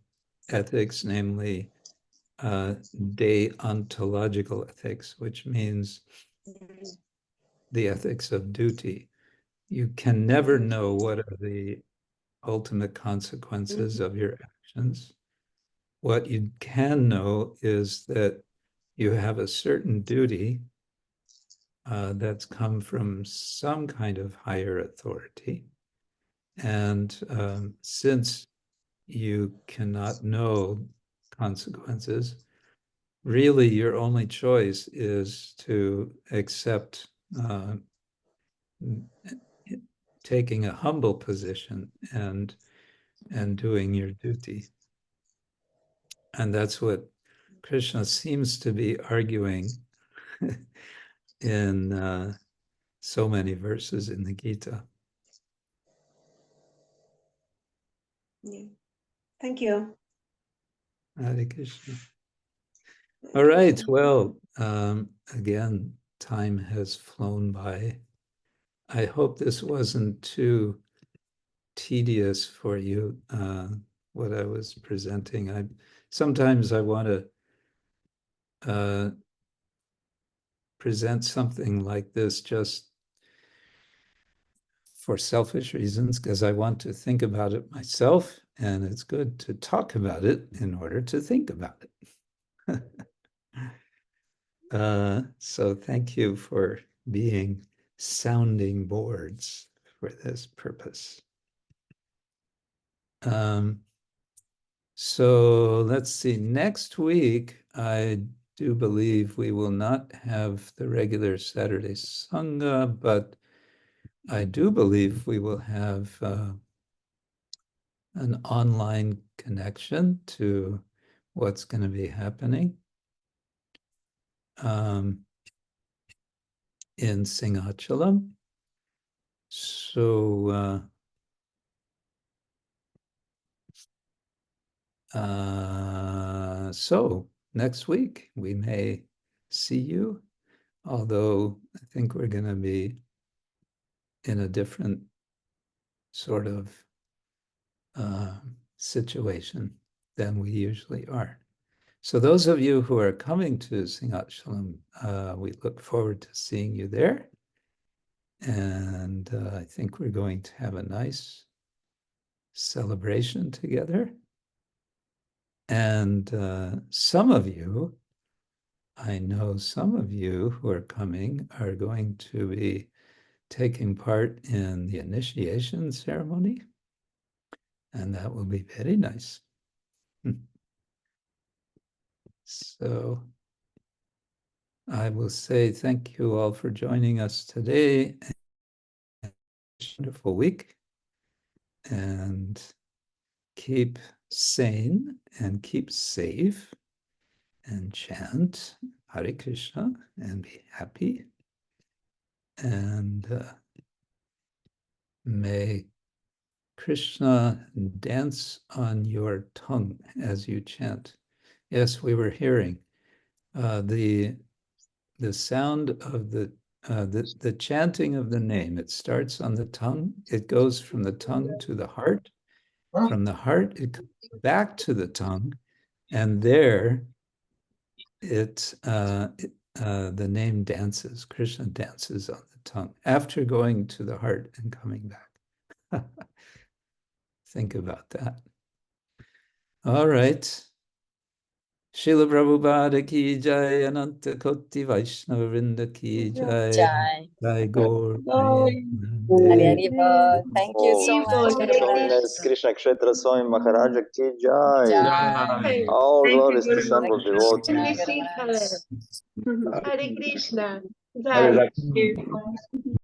ethics, namely deontological ethics, which means the ethics of duty. You can never know what are the ultimate consequences of your actions. What you can know is that you have a certain duty that's come from some kind of higher authority. And since you cannot know consequences, really your only choice is to accept taking a humble position and doing your duty. And that's what Krishna seems to be arguing in so many verses in the Gita. Yeah. Thank you. Hare Krishna. All right, well, again, time has flown by. I hope this wasn't too tedious for you, what I was presenting. Sometimes I want to present something like this just for selfish reasons, because I want to think about it myself, and it's good to talk about it in order to think about it. So thank you for being sounding boards for this purpose. So let's see, next week, I do believe we will not have the regular Saturday Sanga, but I do believe we will have an online connection to what's going to be happening in Singhachalam. So so next week we may see you, although I think we're going to be in a different sort of situation than we usually are. So those of you who are coming to Singhachalam, we look forward to seeing you there. And I think we're going to have a nice celebration together. And some of you, I know some of you who are coming are going to be taking part in the initiation ceremony. And that will be very nice. So I will say thank you all for joining us today. Wonderful week. And keep sane and keep safe and chant Hare Krishna and be happy. And may Krishna dance on your tongue as you chant. Yes, we were hearing the sound of the chanting of the name. It starts on the tongue. It goes from the tongue to the heart. From the heart, it comes back to the tongue, and there the name dances. Krishna dances on the tongue after going to the heart and coming back. Think about that. All right. Srila Prabhupada ki jai, Ananta Koti Vaishnava Vrinda ki jai, Jai Gaur Hari-hari-bol. Thank you so much. Holiness Krishna Kshetra Swami Maharaja ki jai. All glories to Son of Devotee. Hare Krishna. Hare Krishna.